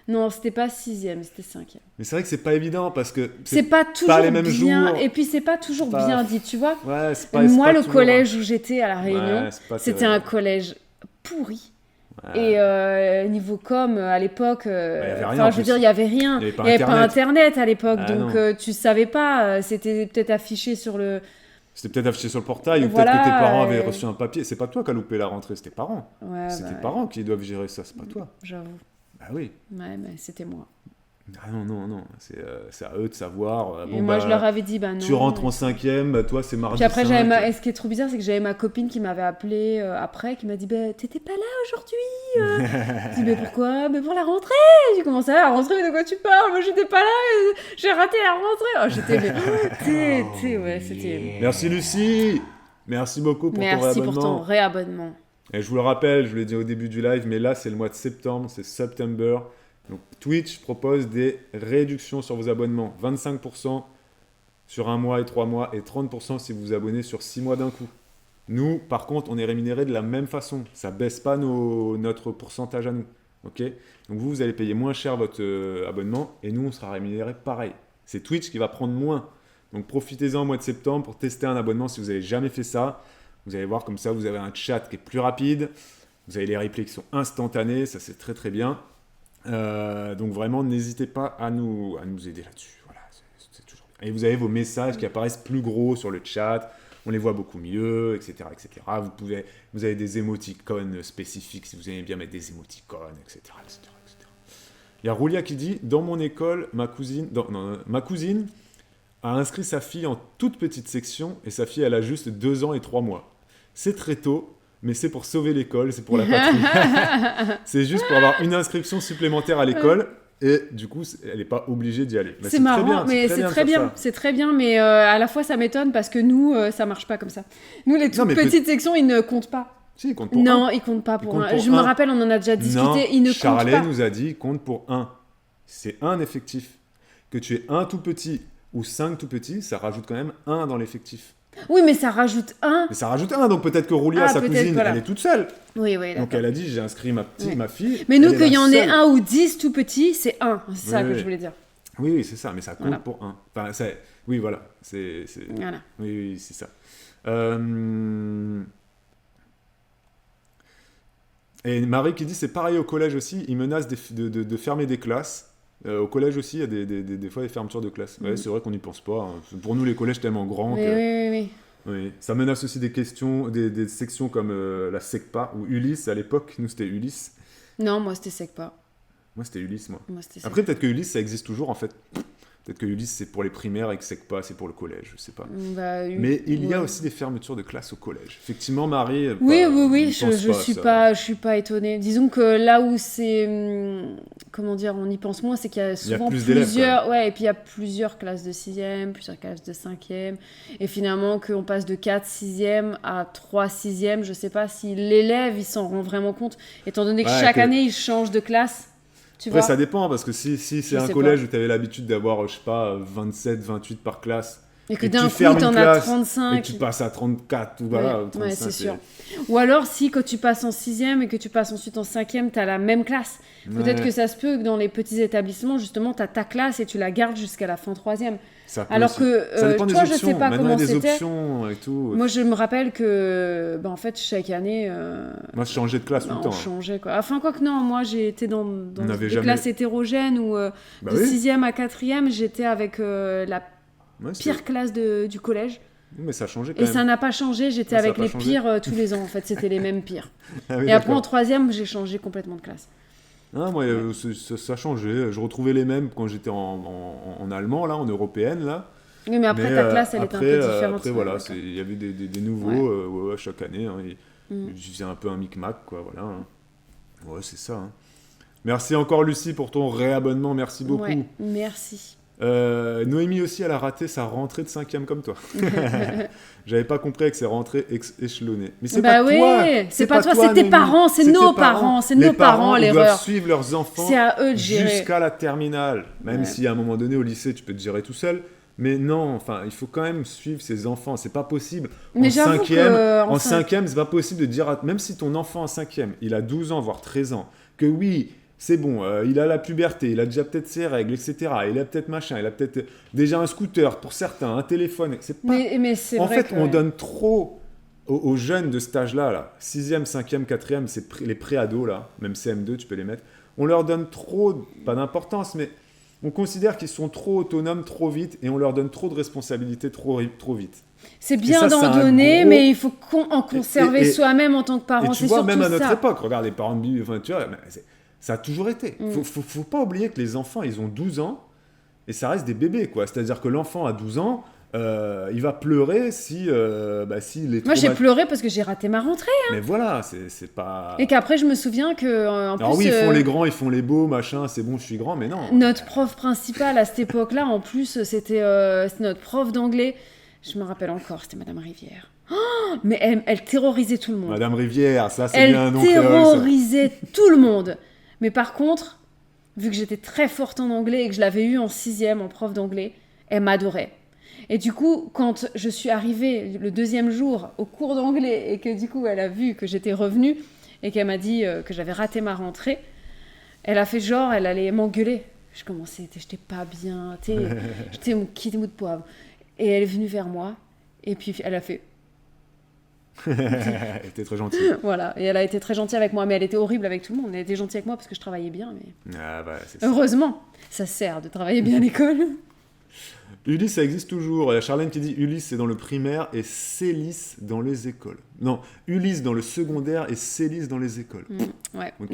Non, c'était pas sixième, c'était cinquième. Mais c'est vrai que c'est pas évident parce que c'est pas toujours les mêmes bien, jours. et puis c'est pas toujours Pas- bien dit, tu vois. Ouais, c'est pas, Moi, c'est pas le toujours- collège où j'étais à La Réunion, Ouais, c'est pas c'était terrible. un collège pourri. Ouais. Et niveau com, à l'époque, y avait rien, enfin, en je veux plus. dire, il y avait rien. Il y avait pas Il y avait pas Internet. Internet à l'époque, Ah, donc non. tu savais pas. C'était peut-être affiché sur le. C'était peut-être affiché sur le portail, ou Voilà, peut-être que tes parents avaient reçu un papier. C'est pas toi qui as loupé la rentrée, c'est tes parents. Ouais, C'est bah, tes ouais, parents qui doivent gérer ça, c'est pas toi. j'avoue. Bah oui. Ouais, mais c'était moi. Ah non. C'est à eux de savoir. Et moi, je leur avais dit, bah non. Tu rentres en cinquième, bah, toi c'est mardi. Puis après, 5. et ce qui est trop bizarre, c'est que j'avais ma copine qui m'avait appelé après, qui m'a dit, bah, t'étais pas là aujourd'hui. Je dis, mais pourquoi? Mais pour la rentrée. J'ai commencé à la rentrée, mais de quoi tu parles? Moi, j'étais pas là, j'ai raté la rentrée. Oh, j'étais, ouais, c'était. Merci Lucie. Merci beaucoup pour ton Merci réabonnement. pour ton réabonnement. Et je vous le rappelle, je vous l'ai dit au début du live, mais là c'est le mois de septembre, c'est September. Donc Twitch propose des réductions sur vos abonnements. 25% sur 1 mois et 3 mois et 30% si vous vous abonnez sur 6 mois d'un coup. Nous, par contre, on est rémunérés de la même façon. Ça baisse pas notre pourcentage à nous. Ok? Donc vous allez payer moins cher votre abonnement et nous, on sera rémunérés pareil. C'est Twitch qui va prendre moins. Donc profitez-en au mois de septembre pour tester un abonnement si vous n'avez jamais fait ça. Vous allez voir comme ça, vous avez un chat qui est plus rapide. Vous avez les replays qui sont instantanés, ça c'est très très bien. Donc vraiment, n'hésitez pas à nous aider là-dessus. Voilà, c'est toujours bien. Et vous avez vos messages qui apparaissent plus gros sur le chat. On les voit beaucoup mieux, etc., etc. Vous avez des émoticônes spécifiques si vous aimez bien mettre des émoticônes, etc., etc., etc. Il y a Roulia qui dit, dans mon école, ma cousine a inscrit sa fille en toute petite section et sa fille, elle a juste 2 ans et 3 mois. C'est très tôt, mais c'est pour sauver l'école, c'est pour la patrie. C'est juste pour avoir une inscription supplémentaire à l'école et du coup, elle n'est pas obligée d'y aller. C'est marrant, mais c'est très bien. C'est très bien, mais à la fois ça m'étonne parce que nous, ça marche pas comme ça. Nous, les toutes petites sections, ils ne comptent pas. Si, ils comptent pour non, 1. ils comptent pas pour 1. Je me rappelle, on en a déjà discuté, non, ils ne comptent pas. Charlet nous a dit, il compte pour 1. C'est un effectif. Que tu aies un tout petit ou 5 tout petits, ça rajoute quand même 1 dans l'effectif. Oui, mais ça rajoute 1. Mais ça rajoute 1, donc peut-être que Roulia, sa cousine, voilà. Elle est toute seule. Oui, donc elle a dit, j'ai inscrit ma fille. Mais nous, qu'il y en ait 1 ou 10 tout petits, c'est 1. C'est ça que je voulais dire. Oui, c'est ça, mais ça compte pour 1. Enfin, oui, voilà. Voilà. Oui, c'est ça. Et Marie qui dit, c'est pareil au collège aussi, ils menacent de fermer des classes. Au collège aussi, il y a des fois des fermetures de classe. Ouais, c'est vrai qu'on n'y pense pas. Hein. Pour nous, les collèges tellement grands que... Oui. Ça menace aussi des sections comme la SECPA ou Ulysse. À l'époque, nous, c'était Ulysse. Non, moi, c'était SECPA. Moi, c'était Ulysse, moi. C'était Après, peut-être que Ulysse, ça existe toujours, en fait. Peut-être que Ulysse, c'est pour les primaires et que SECPA, c'est pour le collège, je sais pas. Mais il y a aussi des fermetures de classe au collège. Effectivement, Marie... Oui, je suis pas étonnée. Disons que là où c'est... Comment dire, on y pense moins, c'est qu'il y a souvent plusieurs... Ouais, et puis il y a plusieurs classes de 6e, plusieurs classes de 5e. Et finalement, qu'on passe de 4 6e à 3 6e, je sais pas si l'élève, il s'en rend vraiment compte, étant donné que chaque année, il change de classe. Après, ça dépend, parce que si c'est un collège où tu avais l'habitude d'avoir, je sais pas, 27, 28 par classe, et que d'un coup, t'en as 35. Et que tu passes à 34, ou voilà, 35. Ouais, c'est sûr. Ou alors, si quand tu passes en 6e et que tu passes ensuite en 5e, t'as la même classe. Peut-être que ça se peut que dans les petits établissements, justement, t'as ta classe et tu la gardes jusqu'à la fin 3e. Alors que, toi, je sais pas comment c'était. Options et tout. Moi, je me rappelle que, en fait, chaque année... Moi, je changeais de classe tout le temps. On changeait, quoi. Enfin, quoi que non, moi, j'ai été dans des classes hétérogènes où, de 6e à 4e, j'étais avec la pire classe du collège. Mais ça a changé quand même. Et ça n'a pas changé, j'étais avec les pires tous les ans, en fait, c'était les mêmes pires. Et après, en 3e, j'ai changé complètement de classe. Ah, moi, ça a changé. Je retrouvais les mêmes quand j'étais en allemand, là, en européenne, là. Oui, mais après, ta classe, elle était un peu différente. Après, voilà, il y avait des nouveaux chaque année. Hein, je faisais un peu un micmac, quoi, voilà. Hein. Ouais, c'est ça. Hein. Merci encore Lucie pour ton réabonnement, merci beaucoup. Ouais, merci. Noémie aussi, elle a raté sa rentrée de 5e comme toi. J'avais pas compris avec ses rentrées échelonnées. Mais c'est pas ouais, toi. c'est pas toi, c'est tes Noémie. parents, c'est tes nos parents, c'est nos parents ils l'erreur. doivent suivre leurs enfants C'est à eux de gérer. jusqu'à la terminale. Même Ouais. si à un moment donné au lycée tu peux te gérer tout seul. Mais non, enfin, il faut quand même suivre ses enfants. C'est pas possible. Mais en j'avoue cinquième, que en cinquième, c'est pas possible de dire, même si ton enfant en cinquième, il a 12 ans, voire 13 ans, que oui, c'est bon, il a la puberté, il a déjà peut-être ses règles, etc. Il a peut-être machin, il a peut-être déjà un scooter pour certains, un téléphone. C'est pas... mais c'est En vrai fait, que, on ouais. donne trop aux jeunes de cet âge-là, là. 6e, 5e, 4e, c'est les pré-ados, là, même CM2, tu peux les mettre. On leur donne trop, pas d'importance, mais on considère qu'ils sont trop autonomes trop vite et on leur donne trop de responsabilités trop vite. C'est bien ça, c'est d'en un donner, gros- mais il faut en conserver et- soi-même en tant que Et parent. tu C'est vois, surtout même à notre ça. époque, regarde les parents de Bibi, enfin, tu vois, mais ça a toujours été. Faut pas oublier que les enfants, ils ont 12 ans et ça reste des bébés, quoi. C'est-à-dire que l'enfant à 12 ans, il va pleurer si les Moi, j'ai pleuré parce que j'ai raté ma rentrée. Mais voilà, c'est pas... Et qu'apraprès, je me souviens que, en Alors plus, oui, ils font les grands, ils font les beaux, machin, c'est bon, je suis grand, mais non. notre prof principal à cette époque-là, en plus, c'était notre prof d'anglais. Je me rappelle encore, c'était Madame Rivière. Oh, mais elle terrorisait tout le monde. Madame Rivière, ça c'est Elle bien un nom créole, ça. terrorisait tout le monde. Mais par contre, vu que j'étais très forte en anglais et que je l'avais eu en 6e en prof d'anglais, elle m'adorait. Et du coup, quand je suis arrivée le 2e jour au cours d'anglais et que du coup elle a vu que j'étais revenue et qu'elle m'a dit que j'avais raté ma rentrée, elle a fait genre, elle allait m'engueuler. Je commençais, j'étais pas bien, j'étais mon petit mou de poivre. Et elle est venue vers moi et puis elle a fait Elle était très gentille. voilà, et elle a été très gentille avec moi, mais elle était horrible avec tout le monde. Elle était gentille avec moi parce que je travaillais bien, mais Ah bah, c'est ça. heureusement, ça sert de travailler bien à l'école. Ulysse, ça existe toujours. Il y a Charlène qui dit Ulysse, c'est dans le primaire et Célis dans les écoles. Non, Ulysse dans le secondaire et Célis dans les écoles. Ouais. Ok.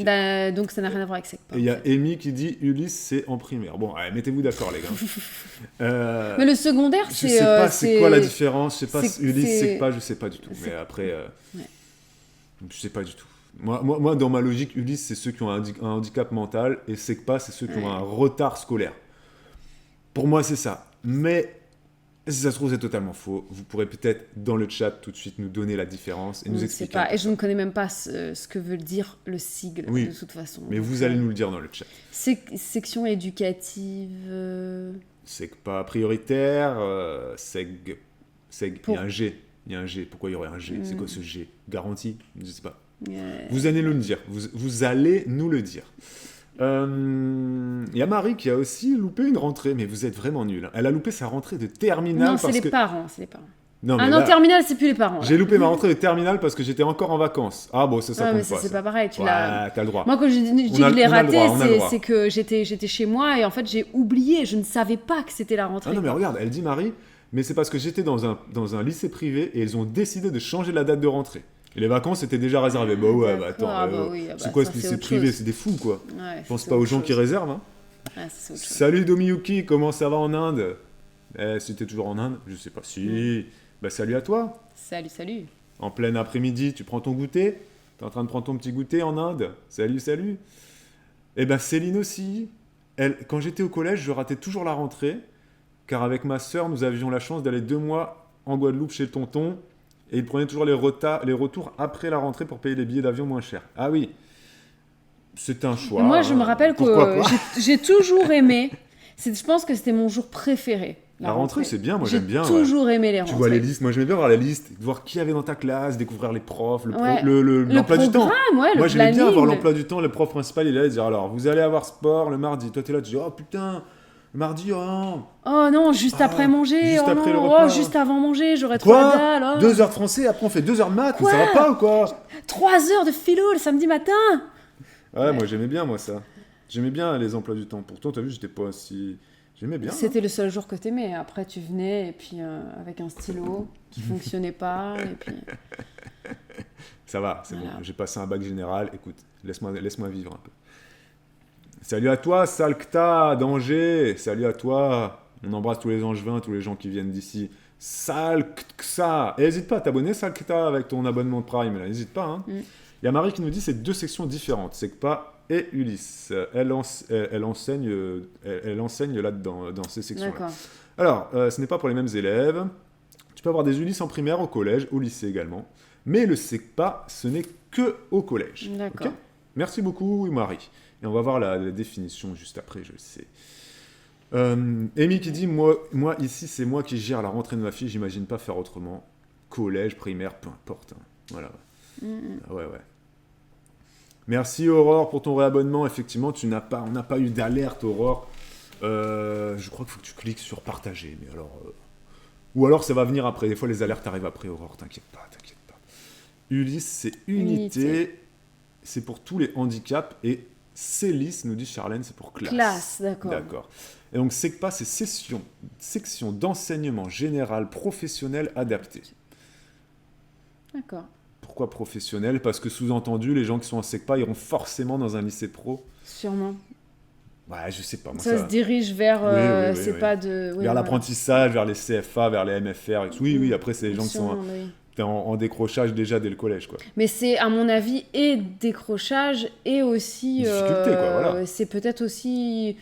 Donc ça n'a rien à voir avec ça. Et il y a Amy qui dit Ulysse, c'est en primaire. Bon, allez, mettez-vous d'accord, les gars. Mais le secondaire, Je c'est. sais pas c'est quoi la différence. Je sais pas, c'est- Ulysse, c'est- c'est pas, je sais pas du tout. Mais après, Ouais. je sais pas du tout. Moi, dans ma logique, Ulysse, c'est ceux qui ont un handicap mental et Secpa, c'est ceux qui ont un retard scolaire. Pour moi, c'est ça. Mais si ça se trouve, c'est totalement faux. Vous pourrez peut-être, dans le chat, tout de suite nous donner la différence et Je nous ne sais expliquer. pas. un peu Et je ça. ne connais même pas ce que veut dire le sigle, Oui. de toute façon. Mais Donc, vous allez nous le dire dans le chat. Section éducative. Secpa prioritaire, il Pour- y a un G. Il y a un G. Pourquoi il y aurait un G C'est quoi ce G Garantie Je sais pas. euh, Vous allez nous le dire. Vous allez nous le dire. Il y a Marie qui a aussi loupé une rentrée, mais vous êtes vraiment nuls. Elle a loupé sa rentrée de terminale Non, c'est parce les que... parents. C'est les parents. Non, Ah mais non, là, terminale, c'est plus les parents. là. j'ai loupé ma rentrée de terminale parce que j'étais encore en vacances. Ah bon, ça Ah, mais compte ça, pas. c'est ça. pas pareil. Tu l'as. Ouais, t'as le droit. Moi, quand je dis On que a- je l'ai on a le raté, droit, on a le droit. c'est que j'étais chez moi et en fait, j'ai oublié. Je ne savais pas que c'était la rentrée. Ah non, mais regarde, elle dit Marie, mais c'est parce que j'étais dans un lycée privé et ils ont décidé de changer la date de rentrée. Et les vacances étaient déjà réservées. Bah ouais, bah attends. Ah, bah oui, ah bah c'est quoi ça, ce c'est lycée autre privé chose. C'est des fous, quoi. Ouais, Pense c'est pas aux autre gens qui chose. réservent, hein. Ouais, ça, c'est autre chose. Salut Domiyuki, comment ça va en Inde si t'es toujours en Inde, je sais pas. Si. Bah salut à toi. Salut, salut. En plein après-midi, tu prends ton goûter. T'es en train de prendre ton petit goûter en Inde. Salut, salut. Eh ben Céline aussi. Elle, quand j'étais au collège, je ratais toujours la rentrée, car avec ma sœur, nous avions la chance d'aller 2 mois en Guadeloupe chez le tonton, et il prenait toujours les retours après la rentrée pour payer les billets d'avion moins chers. Ah oui, c'est un choix. Moi, je me rappelle Pourquoi que pas j'ai toujours aimé. Je pense que c'était mon jour préféré. La rentrée, c'est bien, moi J'ai j'aime bien. ouais. toujours aimé les Tu rentrées. vois les listes, moi j'aimais bien voir les listes, voir qui y avait dans ta classe, découvrir les profs, Ouais. l'emploi du temps. Ouais, le Moi j'aimais bien planning. avoir l'emploi du temps, le prof principal il allait dire alors vous allez avoir sport le mardi, toi t'es là tu dis oh putain, le mardi oh non, Oh non, juste Ah, après manger. juste Oh après non, le repas. oh, juste avant manger, j'aurais trop la quoi dalle. Oh. 2 heures de français, après on fait 2 heures de maths, mais Quoi ça va pas ou quoi 3 heures de philo le samedi matin. Ouais, moi j'aimais bien moi ça. J'aimais bien les emplois du temps. Pourtant t'as vu j'étais pas si... J'aimais bien. C'était le seul jour que t'aimais. Après, tu venais et puis avec un stylo qui fonctionnait pas. Et puis... Ça va, c'est Voilà. bon. J'ai passé un bac général. Écoute, laisse-moi vivre un peu. Salut à toi, Salkta d'Angers. Salut à toi. On embrasse tous les angevins, tous les gens qui viennent d'ici. Salkta. Et n'hésite pas à t'abonner, Salkta, avec ton abonnement Prime. N'hésite pas. Hein. Il y a Marie qui nous dit c'est 2 sections différentes. C'est que pas et Ulysse. Elle enseigne là-dedans, dans ces sections-là. D'accord. Alors, ce n'est pas pour les mêmes élèves. Tu peux avoir des Ulysses en primaire, au collège, au lycée également. Mais le SECPA, ce n'est que au collège. D'accord. Ok. Merci beaucoup, Marie. Et on va voir la définition juste après, je le sais. Amy qui dit, moi ici, c'est moi qui gère la rentrée de ma fille, j'imagine pas faire autrement. Collège, primaire, peu importe. Hein. Voilà. Ah ouais. Merci Aurore pour ton réabonnement. Effectivement, on n'a pas eu d'alerte, Aurore. Je crois qu'il faut que tu cliques sur partager. Mais alors, ou alors ça va venir après. Des fois, les alertes arrivent après, Aurore. T'inquiète pas. Ulysse, c'est unité. C'est pour tous les handicaps. Et Célis, nous dit Charlène, c'est pour classe. Classe, d'accord. D'accord. Et donc, SECPA, c'est section d'enseignement général professionnel adapté. D'accord. Pourquoi professionnel? Parce que sous-entendu, les gens qui sont en SECPA iront forcément dans un lycée pro. Sûrement. Ouais, je sais pas. Moi, Ça se dirige vers... Oui, c'est oui. pas de... Oui, vers l'apprentissage, vers les CFA, vers les MFR. Et tout. Oui, après, c'est les gens qui sont en décrochage déjà dès le collège, quoi. Mais c'est, à mon avis, et décrochage, et aussi... Difficulté, quoi, voilà. C'est peut-être aussi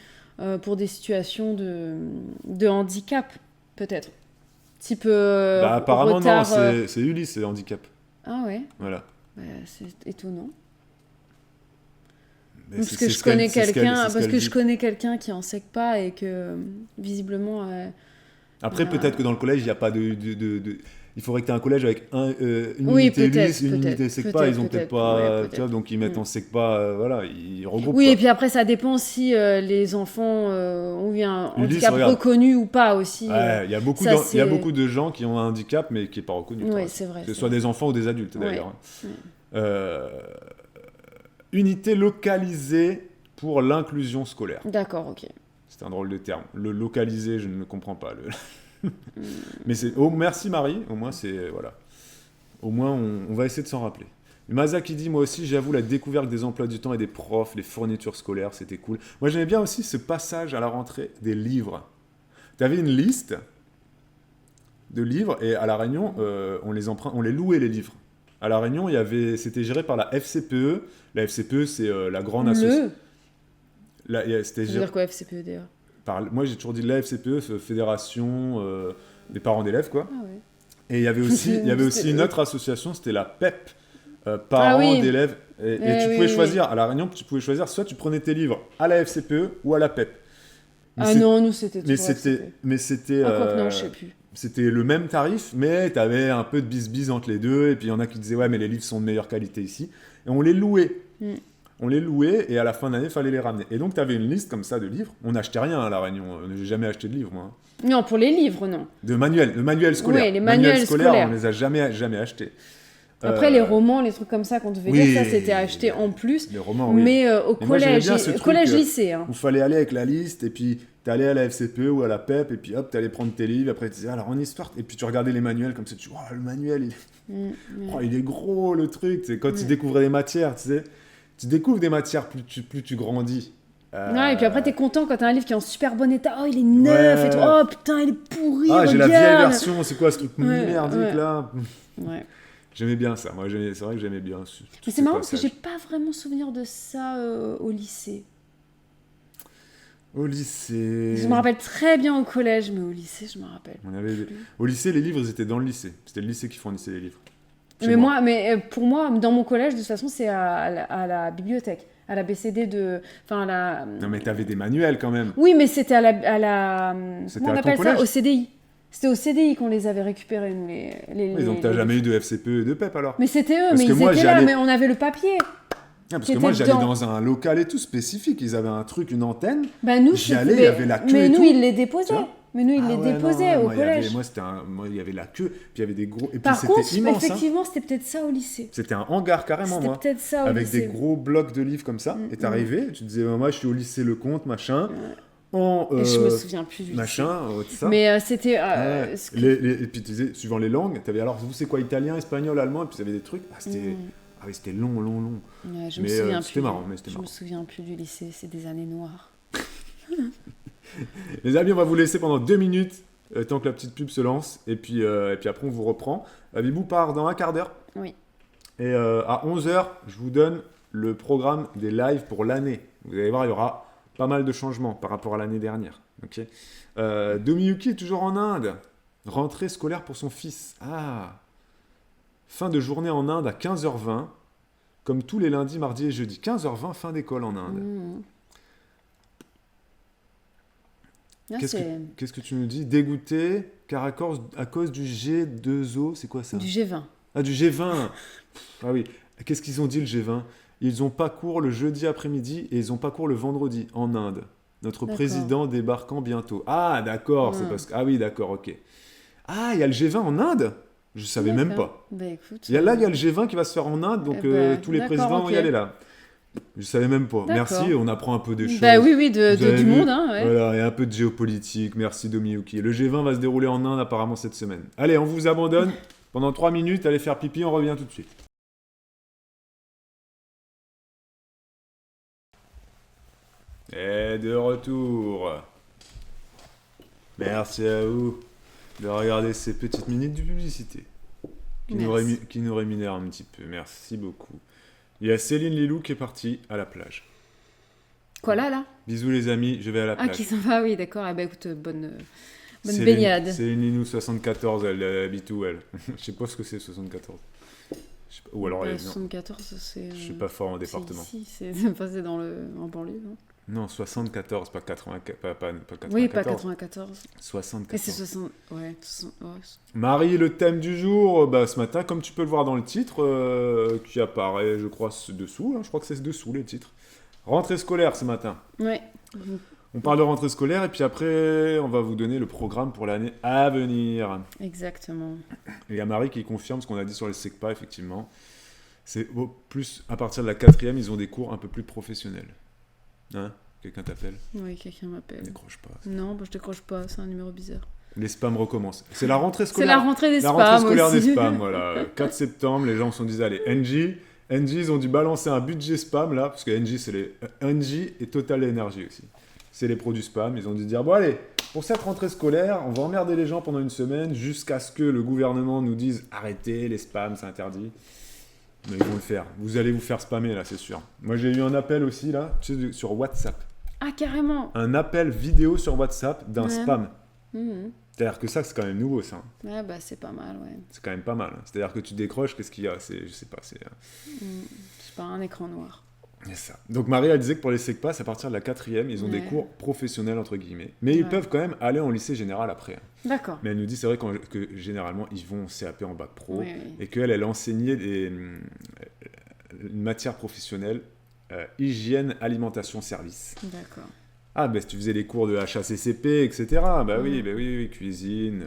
pour des situations de handicap, peut-être. Type apparemment, retard, non, c'est Ulysse, c'est handicap. Ah ouais, Voilà. c'est étonnant. Mais Parce que je connais quelqu'un qui en sait pas et que visiblement. Après, peut-être que dans le collège, il n'y a pas de. Il faudrait que tu aies un collège avec une Oui, unité peut-être, Ulysse, une unité SECPA. Ils ont peut-être pas. ouais, tu vois, donc ils mettent en SECPA. Voilà, ils regroupent. Oui, quoi. et puis après, ça dépend si les enfants ont eu un Ulysse, handicap regarde. reconnu ou pas aussi. Ouais, il y a beaucoup de gens qui ont un handicap mais qui n'est pas reconnu. Oui, quoi. c'est vrai. Que ce soit des enfants ou des adultes d'ailleurs. Ouais. Unité localisée pour l'inclusion scolaire. D'accord, ok. C'est un drôle de terme. Le localiser, je ne le comprends pas. Mais c'est. Oh, merci Marie. Au moins, c'est. Voilà. Au moins, on va essayer de s'en rappeler. Maza qui dit, moi aussi, j'avoue, la découverte des emplois du temps et des profs, les fournitures scolaires, c'était cool. Moi, j'aimais bien aussi ce passage à la rentrée des livres. Tu avais une liste de livres et à La Réunion, on les louait, les livres. À La Réunion, c'était géré par la FCPE. La FCPE, c'est la grande association. Ça veut dire quoi, FCPE d'ailleurs? Moi, j'ai toujours dit la FCPE, Fédération des parents d'élèves, quoi. Ah ouais. Et il y avait aussi une autre association, c'était la PEP, parents d'élèves. Et tu pouvais choisir, à La Réunion, soit tu prenais tes livres à la FCPE ou à la PEP. Non, nous, c'était toujours Mais c'était... non, je sais plus. C'était le même tarif, mais tu avais un peu de bis-bis entre les deux. Et puis, il y en a qui disaient, ouais, mais les livres sont de meilleure qualité ici. Et on les louait. On les louait, et à la fin d'année, il fallait les ramener. Et donc, tu avais une liste comme ça de livres. On n'achetait rien à La Réunion. J'ai jamais acheté de livres, moi. Non, pour les livres, non. De manuels scolaires. Oui, les manuels scolaires. On les a jamais achetés. Après, les romans, les trucs comme ça qu'on devait lire, ça, c'était acheté en plus. Les romans, oui. Mais au collège-lycée. Où il fallait aller avec la liste, et puis tu allais à la FCPE ou à la PEP, et puis hop, tu allais prendre tes livres, après tu disais, alors en histoire, et puis tu regardais les manuels comme ça, tu vois, le manuel, il est gros, le truc. C'est quand tu découvrais des matières, tu sais. Tu découvres des matières, plus tu grandis. Ouais, et puis après, t'es content quand t'as un livre qui est en super bon état. Oh, il est neuf et tout. Oh putain, il est pourri. Ah, j'ai la regarde. vieille version, c'est quoi ce truc merdique là? Ouais. J'aimais bien ça, moi c'est vrai que j'aimais bien. Mais c'est marrant parce que j'ai pas vraiment souvenir de ça au lycée. Au lycée. Je me rappelle très bien au collège, mais au lycée, je me rappelle. Au lycée, les livres ils étaient dans le lycée. C'était le lycée qui fournissait les livres. Pour moi, dans mon collège, de toute façon, c'est à la bibliothèque, à la BCD de. Enfin, à la. Non, mais t'avais des manuels quand même. Oui, mais c'était à la. Comment on appelle ça? Au CDI. C'était au CDI qu'on les avait récupérés, nous, oui, donc t'as jamais eu de FCPE et de PEP alors? Mais c'était eux, mais ils étaient là, mais on avait le papier. Ah, parce que moi, j'allais dans un local et tout spécifique. Ils avaient un truc, une antenne. Bah, nous, j'y allais, il y avait la queue et tout. Mais nous, ils les déposaient. Au collège. Moi, il y avait la queue, puis il y avait des gros. Et par puis contre, c'était immense. Effectivement, c'était peut-être ça au lycée. C'était un hangar carrément, moi. C'était peut-être ça au lycée. Avec des gros blocs de livres comme ça. Et t'arrivais, tu disais, moi, je suis au lycée Lecomte, machin. Et je me souviens plus du machin, ça. Mais c'était. Et puis tu disais, suivant les langues, t'avais alors, vous c'est quoi, italien, espagnol, allemand, et puis t'avais des trucs. C'était long. Ouais, je me souviens plus. C'était marrant. Je me souviens plus du lycée, c'est des années noires. Les amis, on va vous laisser pendant 2 minutes, tant que la petite pub se lance, et puis après on vous reprend. Bibou part dans un quart d'heure. Oui. Et à 11h, je vous donne le programme des lives pour l'année. Vous allez voir, il y aura pas mal de changements par rapport à l'année dernière. Ok. Domiyuki est toujours en Inde. Rentrée scolaire pour son fils. Ah. Fin de journée en Inde à 15h20, comme tous les lundis, mardis et jeudis. 15h20, fin d'école en Inde. Ah, Qu'est-ce que tu nous dis? Dégoûté, car à cause du G2O, c'est quoi ça? du G20. Ah, du G20. Ah oui. Qu'est-ce qu'ils ont dit le G20? Ils n'ont pas cours le jeudi après-midi et ils n'ont pas cours le vendredi en Inde. Notre D'accord. président débarquant bientôt. Ah, d'accord, c'est parce que... Ah oui, d'accord, ok. Ah, il y a le G20 en Inde? Je savais même D'accord. pas. Bah, écoute, Il y a le G20 qui va se faire en Inde, donc tous les d'accord, présidents vont y ok. aller là. Je savais même pas. D'accord. Merci, on apprend un peu des choses. Bah oui, Vous avez du vu monde, hein, ouais. Voilà, il y a un peu de géopolitique. Merci Domiyuki. Le G20 va se dérouler en Inde apparemment cette semaine. Allez, on vous abandonne pendant 3 minutes. Allez faire pipi, on revient tout de suite. Et de retour. Merci à vous de regarder ces petites minutes de publicité qui nous rémunèrent un petit peu. Merci beaucoup. Il y a Céline Lilou qui est partie à la plage. Quoi là? Bisous les amis, je vais à la plage. Ah, qui s'en va, oui, d'accord. Ah bah écoute, bonne Céline- baignade. Céline Lilou, 74, elle habite où elle? Je sais pas ce que c'est 74. Je sais pas- Ou alors Bah, elle... non, 74, c'est... je suis pas fort en département. C'est ici, c'est en banlieue, non? Non, 74, pas 84, pas 94. Oui, pas 94. Et 74. c'est 60... Ouais, 60... ouais. Marie, le thème du jour, bah, ce matin, comme tu peux le voir dans le titre, qui apparaît, je crois, dessous, hein, je crois que c'est dessous les titres. Rentrée scolaire ce matin. Ouais. On parle de rentrée scolaire et puis après, on va vous donner le programme pour l'année à venir. Exactement. Et il y a Marie qui confirme ce qu'on a dit sur les SECPA, effectivement. C'est plus, à partir de la 4e, ils ont des cours un peu plus professionnels. Hein? Quelqu'un t'appelle? Oui, quelqu'un m'appelle. Décroche pas. Non, bah, je décroche pas, c'est un numéro bizarre. Les spams recommencent. C'est la rentrée C'est scolaire. la rentrée des La spams rentrée scolaire aussi. des spams, voilà. 4 septembre, les gens se sont dit, allez, NJ, ils ont dû balancer un budget spam, là, parce que NJ, c'est les... NJ et Total Energy aussi. C'est les produits spam. Ils ont dû dire, bon, allez, pour cette rentrée scolaire, on va emmerder les gens pendant une semaine jusqu'à ce que le gouvernement nous dise, arrêtez, les spams, c'est interdit. Mais ils vont le faire. Vous allez vous faire spammer, là, c'est sûr. Moi, j'ai eu un appel aussi, là, tu sais, sur WhatsApp. Ah, carrément. Un appel vidéo sur WhatsApp d'un Ouais. spam. Mhm. C'est-à-dire que ça, c'est quand même nouveau, ça. Ouais, bah c'est pas mal, ouais. C'est quand même pas mal. C'est-à-dire que tu décroches, qu'est-ce qu'il y a? Je sais pas, c'est... Je sais pas, un écran noir. C'est ça. Donc Marie, elle disait que pour les SECPA, à partir de la 4e, ils ont des Ouais. cours professionnels, entre guillemets. Mais ils Ouais. peuvent quand même aller en lycée général après. D'accord. Mais elle nous dit, c'est vrai que généralement, ils vont en CAP en bac pro. Oui, oui. Et qu'elle, elle enseignait une matière professionnelle, hygiène, alimentation, service. D'accord. Ah, ben si tu faisais les cours de HACCP, etc. Bah oui, cuisine.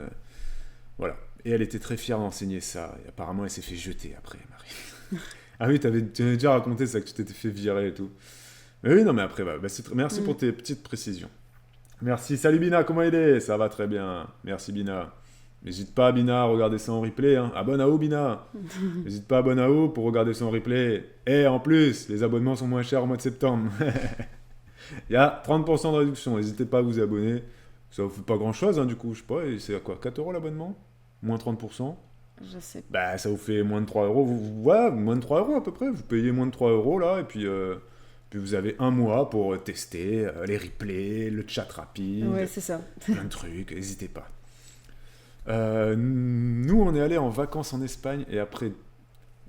Voilà. Et elle était très fière d'enseigner ça. Et apparemment, elle s'est fait jeter après, Marie. Ah oui, tu avais déjà raconté ça, que tu t'étais fait virer et tout. Mais oui, non, mais après, merci pour tes petites précisions. Merci. Salut Bina, comment il est? Ça va très bien. Merci Bina. N'hésite pas, Bina, à regarder ça en replay. Hein. Abonne à vous, Bina. N'hésite pas à abonner à vous pour regarder ça en replay. Et en plus, les abonnements sont moins chers au mois de septembre. Il y a 30% de réduction. N'hésitez pas à vous abonner. Ça vous fait pas grand-chose, hein, du coup. Je sais pas, c'est à quoi? 4 € l'abonnement? Moins 30%? Je sais pas. Bah, ça vous fait moins de 3 €. Ouais, moins de 3 € à peu près. Vous payez moins de 3 € là, et puis vous avez un mois pour tester les replays, le chat rapide, Ouais, c'est ça. plein de trucs. N'hésitez pas. Nous, on est allés en vacances en Espagne, et après,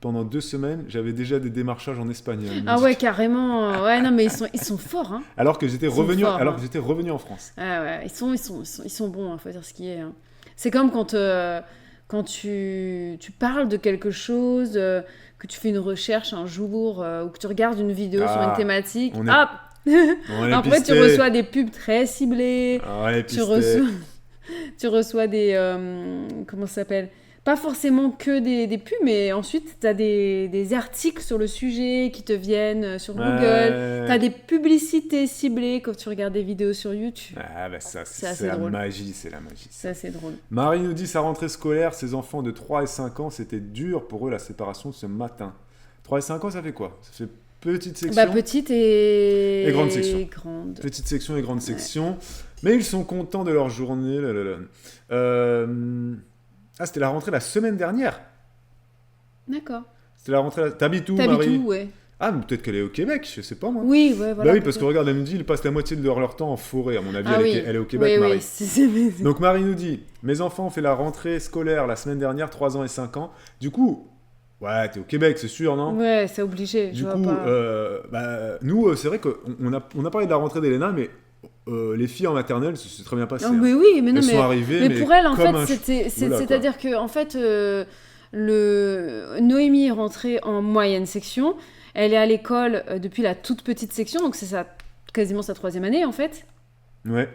pendant 2 semaines, j'avais déjà des démarchages en espagnol. Ah ouais, carrément. Ouais, non, mais ils sont forts, hein. Alors que j'étais Ils sont revenu, forts, hein. en France. Ah ouais, ils sont bons, hein, faut dire ce qui est. Hein. C'est comme quand tu parles de quelque chose, que tu fais une recherche un jour, ou que tu regardes une vidéo sur une thématique. on est- Hop On est Après, tu pisté. reçois des pubs très ciblées. Ah ouais, Tu pisté. reçois des... comment ça s'appelle? Pas forcément que des pubs, mais ensuite, tu as des articles sur le sujet qui te viennent sur Google. Ouais. Tu as des publicités ciblées quand tu regardes des vidéos sur YouTube. Ah bah ça, C'est c'est assez la drôle. magie, c'est la magie. C'est assez drôle. Marie nous dit sa rentrée scolaire, ses enfants de 3 et 5 ans, c'était dur pour eux la séparation de ce matin. 3 et 5 ans, ça fait quoi? Ça fait petite section, Bah, petite et... Et grande section. Grande. petite section et grande section. Mais ils sont contents de leur journée. Là, là, là. Ah, c'était la rentrée la semaine dernière. D'accord. C'était la rentrée... T'habites où, T'habites Marie? où, ouais? Ah, mais peut-être qu'elle est au Québec, je sais pas moi. Oui, ouais, voilà. Bah oui, parce que regarde, elle me dit, ils passent la moitié de leur temps en forêt. À mon avis, Ah oui. elle est au Québec, Oui, Marie. oui, c'est- Donc Marie nous dit, mes enfants ont fait la rentrée scolaire la semaine dernière, 3 ans et 5 ans. Du coup, ouais, t'es au Québec, c'est sûr, non? Ouais, c'est obligé, Du je vois coup, pas. nous, c'est vrai qu'on a parlé de la rentrée d'Elena, mais les filles en maternelle, c'est très bien passé. Non, Hein. mais oui, mais non, Elles sont mais, arrivées, mais pour elle, en comme fait, un voilà, quoi. c'est-à-dire que, en fait, Noémie est rentrée en moyenne section. Elle est à l'école depuis la toute petite section, donc quasiment sa 3e année, en fait. Ouais.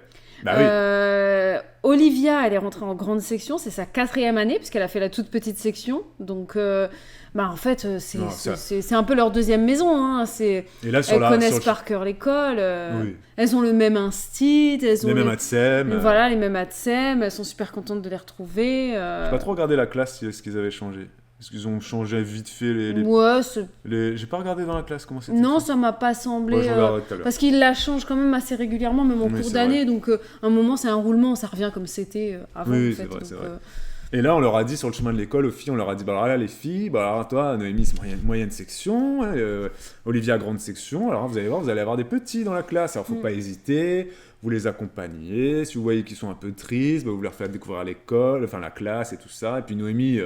Bah oui. Olivia, elle est rentrée en grande section, c'est sa 4e année, puisqu'elle a fait la toute petite section. Donc, en fait, Non, c'est un peu leur 2e maison. Hein. Et là, Elles connaissent par cœur l'école. Oui. Elles ont le même instit. Elles ont Les mêmes ATSEM. Voilà, les mêmes ATSEM. Elles sont super contentes de les retrouver. J'ai pas trop regardé la classe, ce qu'ils avaient changé. Est-ce qu'ils ont changé vite fait Ouais, J'ai pas regardé dans la classe comment c'était. non, fait. ça m'a pas semblé. Ouais, je regarderai tout à l'heure. Parce qu'ils la changent quand même assez régulièrement, même en Oui, cours c'est d'année. vrai. Donc, à un moment, c'est un roulement, ça revient comme c'était avant. Oui, en c'est fait. vrai, Donc, c'est vrai. Et là, on leur a dit sur le chemin de l'école, aux filles, on leur a dit, bah alors là, les filles, bah alors toi, Noémie, c'est moyenne section, Olivia, grande section, alors vous allez voir, vous allez avoir des petits dans la classe, alors faut pas hésiter, vous les accompagnez, si vous voyez qu'ils sont un peu tristes, bah, vous leur faites découvrir l'école, enfin la classe et tout ça, et puis Noémie,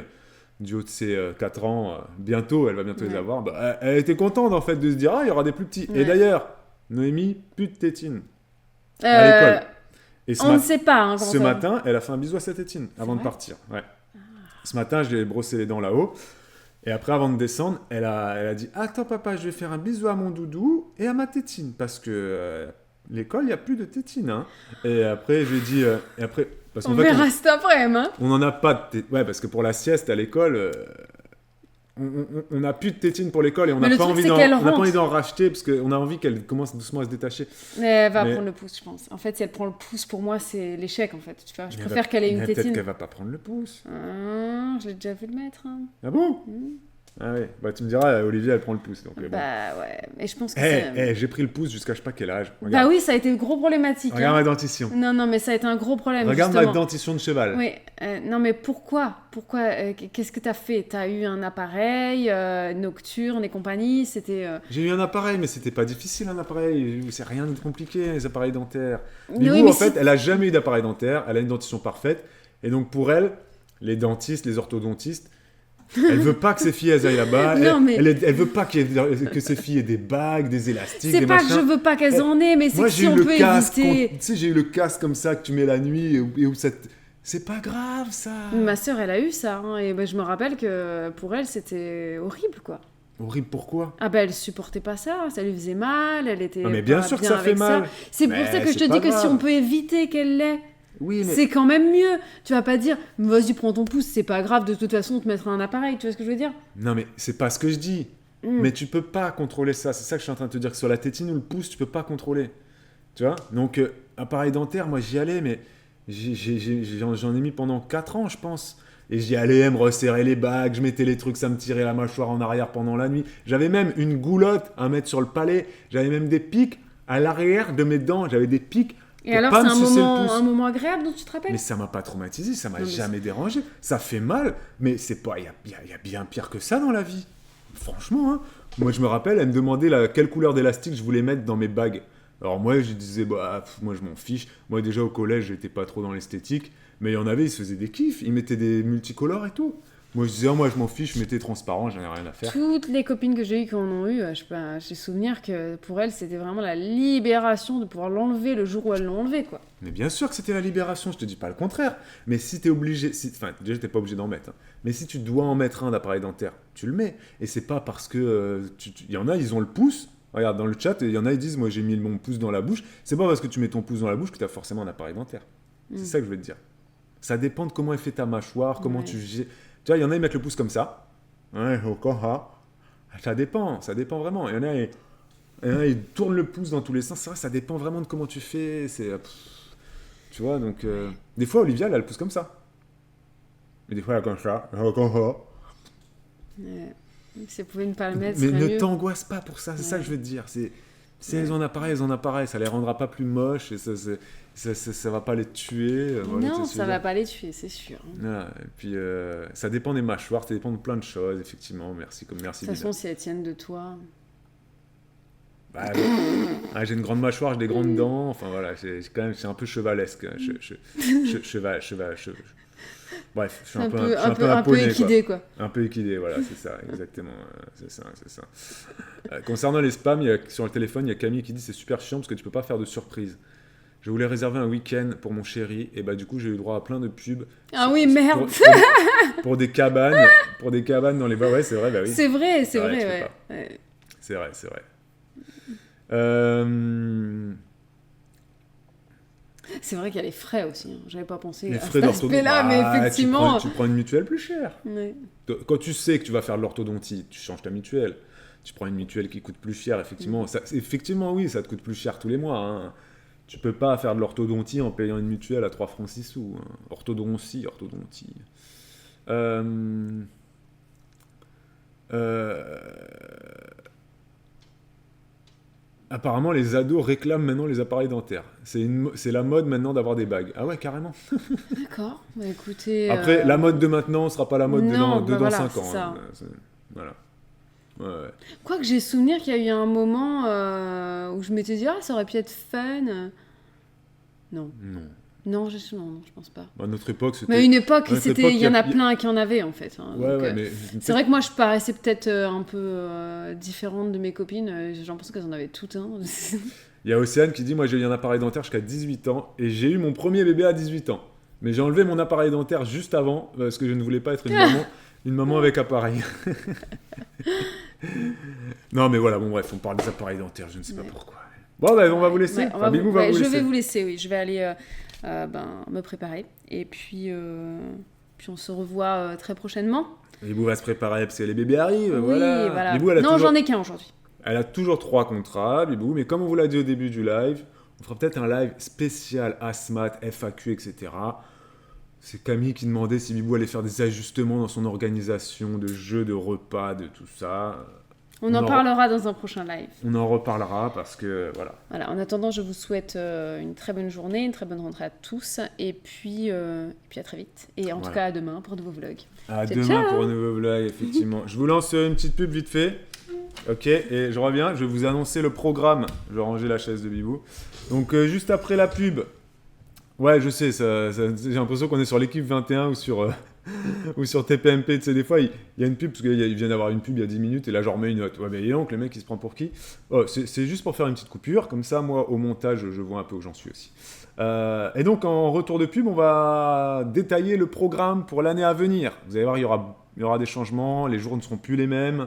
du haut de ses 4 ans, bientôt, elle va bientôt les avoir, bah, elle était contente en fait de se dire, ah, il y aura des plus petits. Ouais. Et d'ailleurs, Noémie, plus de tétine à l'école. Et On ne sait pas. Hein, comment ce ça- matin, elle a fait un bisou à sa tétine avant de vrai partir. Ouais. Ce matin, je lui ai brossé les dents là-haut. Et après, avant de descendre, elle a dit, attends papa, je vais faire un bisou à mon doudou et à ma tétine. Parce que l'école, il n'y a plus de tétine. Hein. Et après, je lui ai dit... parce On qu'en fait, verra cet après-midi. Hein. on n'en a pas de tétine. Ouais, parce que pour la sieste à l'école... on n'a plus de tétine pour l'école et on Mais n'a le pas truc, envie c'est d'en qu'elle on n'a pas rentre. envie d'en racheter parce qu'on a envie qu'elle commence doucement à se détacher. Mais elle va Mais- prendre le pouce, je pense. En fait, si elle prend le pouce, pour moi, c'est l'échec, en fait. Tu vois, je Mais préfère qu'elle ait une mais peut-être tétine. qu'elle va pas prendre le pouce. Je l'ai déjà vu le mettre. Hein. Ah bon Mm. Ah ouais, bah tu me diras, Olivier, elle prend le pouce. Donc, bon. Bah ouais, mais je pense que Eh, c'est... j'ai pris le pouce jusqu'à je sais pas quel âge. Bah Regarde, oui, ça a été gros problématique. regarde Hein. ma dentition. Non, mais ça a été un gros problème, Regarde justement. ma dentition de cheval. Oui, non mais pourquoi qu'est-ce que t'as fait? T'as eu un appareil nocturne et compagnie, c'était... J'ai eu un appareil, mais c'était pas difficile un appareil. C'est rien de compliqué, les appareils dentaires. Oui, Lilou, mais en fait, elle a jamais eu d'appareil dentaire. Elle a une dentition parfaite. Et donc pour elle, les dentistes, les orthodontistes, elle veut pas que ses filles elles aillent là-bas. Non, mais- Elle veut pas que ses filles aient des bagues, des élastiques, C'est des pas que machins. je veux pas qu'elles en aient, mais c'est Moi, que j'ai si eu on le peut casque. éviter... Tu sais, j'ai eu le casque comme ça que tu mets la nuit et où ça. C'est pas grave ça. Ma sœur, elle a eu ça, hein, et ben, je me rappelle que pour elle, c'était horrible, quoi. Horrible, pourquoi? Ah ben, elle supportait pas ça lui faisait mal, elle était Ah, mais bien pas sûr que bien ça fait avec mal. C'est pour Mais ça que je te c'est pas dis que si grave. on peut éviter qu'elle l'ait, Oui, mais. c'est quand même mieux. Tu vas pas dire, vas-y, prends ton pouce, c'est pas grave, de toute façon, on te mettra un appareil, tu vois ce que je veux dire? Non, mais c'est pas ce que je dis. Mm. Mais tu peux pas contrôler ça. C'est ça que je suis en train de te dire. Que sur la tétine ou le pouce, tu peux pas contrôler. Tu vois? Donc, appareil dentaire, moi j'y allais, mais j'en ai mis pendant 4 ans, je pense. Et j'y allais me resserrer les bagues, je mettais les trucs, ça me tirait la mâchoire en arrière pendant la nuit. J'avais même une goulotte à mettre sur le palais. J'avais même des pics à l'arrière de mes dents. J'avais des pics. Et pour alors, pas c'est me sucer le pouce. un moment agréable dont tu te rappelles? Mais ça m'a pas traumatisé, ça m'a Non, mais jamais dérangé. Ça fait mal, mais c'est pas. Il y a bien pire que ça dans la vie. Franchement, hein. Moi je me rappelle, elle me demandait quelle couleur d'élastique je voulais mettre dans mes bagues. Alors moi je disais, bah, moi je m'en fiche. Moi déjà au collège, j'étais pas trop dans l'esthétique, mais il y en avait, ils se faisaient des kiffs, ils mettaient des multicolores et tout. Moi je disais, moi je m'en fiche, je mettais transparent, j'en ai rien à faire. Toutes les copines que j'ai eues qui en ont eu, j'ai souvenir que pour elles, c'était vraiment la libération de pouvoir l'enlever le jour où elles l'ont enlevé, quoi. Mais bien sûr que c'était la libération, je te dis pas le contraire. Mais si t'es obligé, enfin déjà t'es pas obligé d'en mettre, hein. Mais si tu dois en mettre un d'appareil dentaire, tu le mets. Et c'est pas parce que il y en a, ils ont le pouce. Regarde dans le chat, il y en a ils disent moi j'ai mis mon pouce dans la bouche. C'est pas parce que tu mets ton pouce dans la bouche que t'as forcément un appareil dentaire. C'est ça que je veux te dire. Ça dépend de comment est fait ta mâchoire, comment Ouais. tu gères. Tu vois, il y en a ils mettent le pouce comme ça. Ouais, ça dépend vraiment. Il y en a ils tournent le pouce dans tous les sens. C'est vrai, ça dépend vraiment de comment tu fais. Tu vois, donc des fois Olivia elle a le pouce comme ça. Et des fois elle a comme ça. Ouais. Si elles pouvaient ne pas le mettre, Mais ce serait ne mieux. t'angoisse pas pour ça, c'est ça que je veux te dire. Si elles ont un appareil, elles ont un appareil, ça les rendra pas plus moches et ça va pas les tuer. Voilà, tu Non, sais ce que ça je veux va dire. pas les tuer, c'est sûr. De Voilà, et puis ça dépend des mâchoires, ça dépend de plein de choses, effectivement. Merci toute Dina. façon, si elles tiennent de toi... Ah, j'ai une grande mâchoire, j'ai des grandes dents. Enfin voilà, c'est un peu chevalesque. Bref, je suis un peu un poney, équidé, quoi. Un peu équidé, voilà, c'est ça, exactement. C'est ça. Concernant les spams, sur le téléphone, il y a Camille qui dit c'est super chiant parce que tu peux pas faire de surprise. Je voulais réserver un week-end pour mon chéri et bah du coup j'ai eu droit à plein de pubs. Ah oui, merde. Pour des cabanes, dans les bas. Ouais, c'est vrai, bah oui. C'est vrai, ouais. C'est vrai. C'est vrai qu'il y a les frais aussi. Hein. J'avais pas pensé les à frais cet aspect-là, mais effectivement. Tu prends une mutuelle plus chère. Ouais. Quand tu sais que tu vas faire de l'orthodontie, tu changes ta mutuelle. Tu prends une mutuelle qui coûte plus cher, effectivement. Effectivement, oui, ça te coûte plus cher tous les mois. Hein. Tu peux pas faire de l'orthodontie en payant une mutuelle à 3 francs 6 sous. Hein. Orthodontie. Apparemment, les ados réclament maintenant les appareils dentaires. C'est la mode maintenant d'avoir des bagues. Ah ouais, carrément. D'accord. Bah, écoutez. Après, la mode de maintenant ne sera pas la mode de dans 5 ans. Ça. Voilà. Ouais. Quoique j'ai souvenir qu'il y a eu un moment où je m'étais dit ça aurait pu être fun. Non. Non, je pense pas. À notre époque, c'était... Mais à une époque, il y en a plein qui en avaient, en fait. Hein, mais... C'est vrai que moi, je paraissais peut-être un peu différente de mes copines. J'ai l'impression qu'elles en avaient toutes un. Il y a Océane qui dit « Moi, j'ai eu un appareil dentaire jusqu'à 18 ans et j'ai eu mon premier bébé à 18 ans. Mais j'ai enlevé mon appareil dentaire juste avant parce que je ne voulais pas être une maman avec appareil. » Non, mais voilà, bon bref, on parle des appareils dentaires, je ne sais pas pourquoi. Bon, bah, on va vous laisser. Je vais vous laisser, oui. Je vais aller me préparer. Et puis on se revoit très prochainement. Bibou va se préparer parce que les bébés arrivent. Oui, voilà. Bibou, j'en ai qu'un aujourd'hui. Elle a toujours 3 contrats, Bibou, mais comme on vous l'a dit au début du live, on fera peut-être un live spécial ASMAT, FAQ, etc. C'est Camille qui demandait si Bibou allait faire des ajustements dans son organisation de jeux, de repas, de tout ça. On en parlera dans un prochain live. On en reparlera parce que voilà. Voilà. En attendant, je vous souhaite une très bonne journée, une très bonne rentrée à tous, et puis à très vite. Et en tout cas à demain pour de nouveaux vlogs. À demain pour un nouveau vlog, effectivement. Je vous lance une petite pub vite fait. Ok, et je reviens. Je vais vous annoncer le programme. Je vais ranger la chaise de Bibou. Donc juste après la pub. Ouais, je sais. J'ai l'impression qu'on est sur l'équipe 21 ou sur TPMP, tu sais, des fois, il y a une pub, parce qu'il vient d'avoir une pub il y a 10 minutes, et là, j'en remets une autre. Ouais, mais donc, le mec, il se prend pour qui ? C'est juste pour faire une petite coupure, comme ça, moi, au montage, je vois un peu où j'en suis aussi. Et donc, en retour de pub, on va détailler le programme pour l'année à venir. Vous allez voir, il y aura des changements, les jours ne seront plus les mêmes.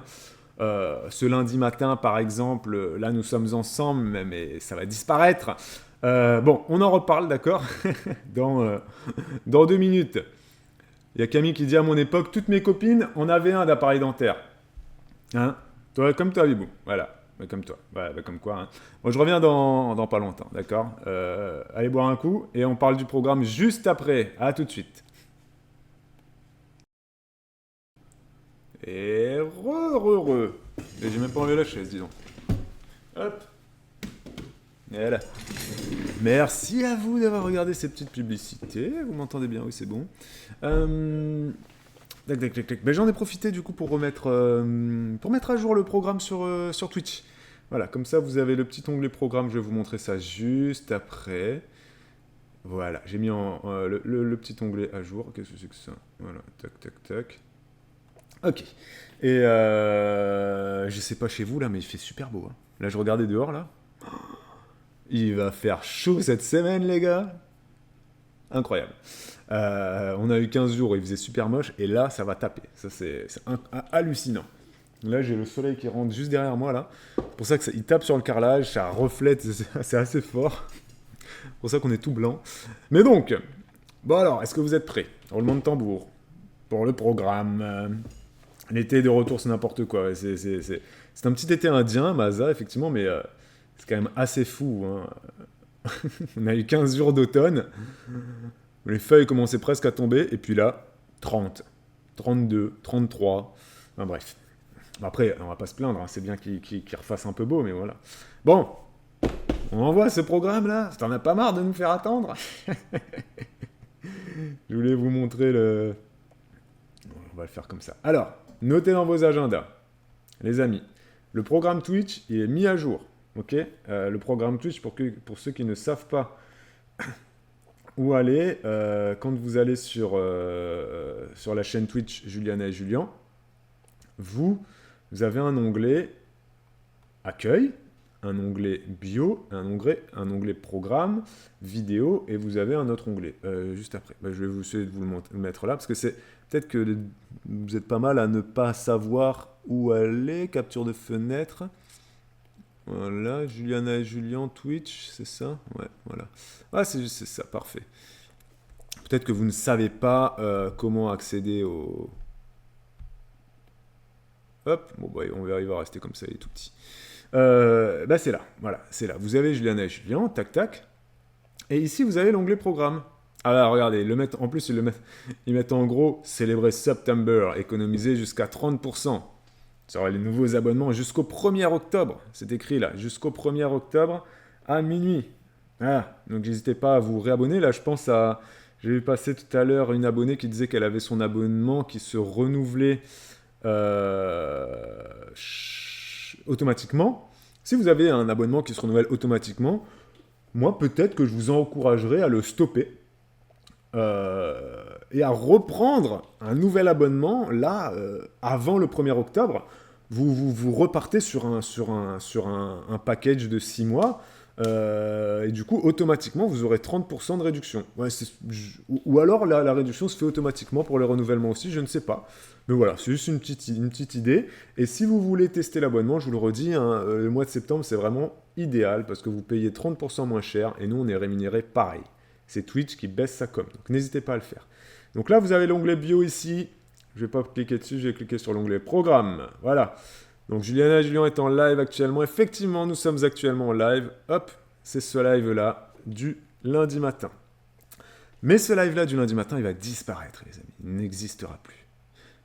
Ce lundi matin, par exemple, là, nous sommes ensemble, mais ça va disparaître. Bon, on en reparle, d'accord ? dans 2 minutes. Il y a Camille qui dit à mon époque, toutes mes copines en avaient un d'appareil dentaire. Hein ? Toi, comme toi, Bibou. Voilà. Comme toi. Voilà, comme quoi. Hein. Bon, je reviens dans pas longtemps, d'accord ? Allez boire un coup et on parle du programme juste après. À tout de suite. Et Et j'ai même pas enlevé la chaise, dis donc. Hop. Et voilà. Merci à vous d'avoir regardé ces petites publicités. Vous m'entendez bien? Oui, c'est bon. Ben, j'en ai profité du coup pour mettre à jour le programme sur Twitch. Voilà, comme ça vous avez le petit onglet programme. Je vais vous montrer ça juste après. Voilà, j'ai mis le petit onglet à jour. Qu'est-ce que c'est que ça? Voilà, tac. Ok. Et je sais pas chez vous là, mais il fait super beau. Hein. Là, je regardais dehors là. Il va faire chaud cette semaine, les gars. Incroyable. On a eu 15 jours où il faisait super moche, et là, ça va taper. Ça, c'est hallucinant. Là, j'ai le soleil qui rentre juste derrière moi, là. C'est pour ça qu'il tape sur le carrelage, ça reflète, c'est assez fort. C'est pour ça qu'on est tout blanc. Mais donc, bon alors, est-ce que vous êtes prêts? Roulement de tambour pour le programme. L'été de retour, c'est n'importe quoi. C'est un petit été indien, Maza, effectivement, mais... c'est quand même assez fou. Hein. On a eu 15 jours d'automne. Les feuilles commençaient presque à tomber. Et puis là, 30, 32, 33. Enfin, bref. Après, on va pas se plaindre. Hein. C'est bien qu'il refasse un peu beau, mais voilà. Bon, on envoie ce programme-là. T'en as pas marre de nous faire attendre? Je voulais vous montrer le... On va le faire comme ça. Alors, notez dans vos agendas. Les amis, le programme Twitch, il est mis à jour. ok. Le programme Twitch, pour ceux qui ne savent pas où aller, quand vous allez sur la chaîne Twitch Juliana et Julien, vous avez un onglet Accueil, un onglet Bio, un onglet Programme, Vidéo, et vous avez un autre onglet juste après. Je vais vous essayer de vous le mettre là, parce que c'est peut-être que vous êtes pas mal à ne pas savoir où aller. Capture de fenêtre. Voilà, Juliana et Julien, Twitch, c'est ça? Ouais, voilà. Ah, c'est ça, parfait. Peut-être que vous ne savez pas comment accéder au... Hop, bon, bah, on va rester comme ça, il est tout petit. C'est là, voilà, c'est là. Vous avez Juliana et Julien, tac, tac. Et ici, vous avez l'onglet Programme. Ah là, regardez, en plus, ils mettent en gros « Célébrer September, économiser jusqu'à 30%. » sur les nouveaux abonnements jusqu'au 1er octobre. C'est écrit là, jusqu'au 1er octobre à minuit. Ah, donc n'hésitez pas à vous réabonner. Là, je pense à... J'ai vu passer tout à l'heure une abonnée qui disait qu'elle avait son abonnement qui se renouvelait automatiquement. Si vous avez un abonnement qui se renouvelle automatiquement, moi, peut-être que je vous encouragerai à le stopper et à reprendre un nouvel abonnement, là, avant le 1er octobre. Vous repartez sur un package de 6 mois, et du coup, automatiquement, vous aurez 30% de réduction. Ouais, ou alors, la réduction se fait automatiquement pour le renouvellement aussi, je ne sais pas. Mais voilà, c'est juste une petite idée. Et si vous voulez tester l'abonnement, je vous le redis, hein, le mois de septembre, c'est vraiment idéal parce que vous payez 30% moins cher et nous, on est rémunéré pareil. C'est Twitch qui baisse sa com. Donc, n'hésitez pas à le faire. Donc là, vous avez l'onglet bio ici. Je ne vais pas cliquer dessus, je vais cliquer sur l'onglet Programme. Voilà. Donc, Juliana et Julien est en live actuellement. Effectivement, nous sommes actuellement en live. Hop, c'est ce live-là du lundi matin. Mais ce live-là du lundi matin, il va disparaître, les amis. Il n'existera plus.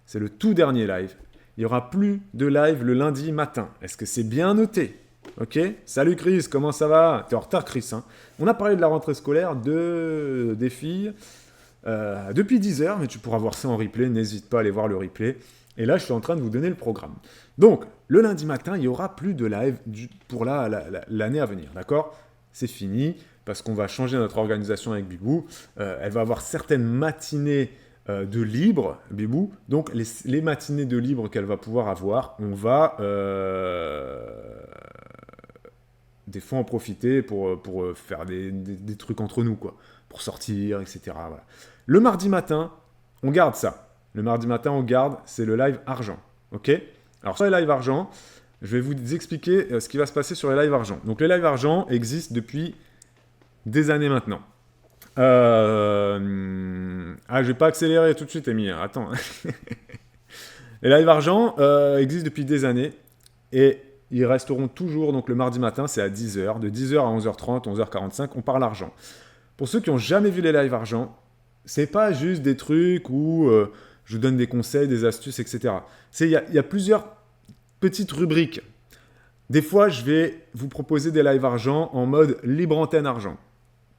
C'est le tout dernier live. Il n'y aura plus de live le lundi matin. Est-ce que c'est bien noté? Ok. Salut Chris, comment ça va? T'es en retard Chris, hein. On a parlé de la rentrée scolaire des filles depuis 10 heures, mais tu pourras voir ça en replay. N'hésite pas à aller voir le replay. Et là, je suis en train de vous donner le programme. Donc, le lundi matin, il n'y aura plus de live pour l'année à venir. D'accord? C'est fini, parce qu'on va changer notre organisation avec Bibou. Elle va avoir certaines matinées de libre, Bibou. Donc, les matinées de libre qu'elle va pouvoir avoir, on va des fois en profiter pour faire des trucs entre nous, quoi. Pour sortir, etc. Voilà. Le mardi matin, on garde ça. Le mardi matin, on garde, c'est le live argent. Ok? Alors, sur les lives argent, je vais vous expliquer ce qui va se passer sur les lives argent. Donc, les lives argent existent depuis des années maintenant. Je vais pas accélérer tout de suite, Amy. Attends. Les lives argent existent depuis des années et ils resteront toujours. Donc, le mardi matin, c'est à 10h. De 10h à 11h30, 11h45, on parle argent. Pour ceux qui n'ont jamais vu les lives argent, c'est pas juste des trucs où je vous donne des conseils, des astuces, etc. Il y a plusieurs petites rubriques. Des fois, je vais vous proposer des lives argent en mode libre antenne argent.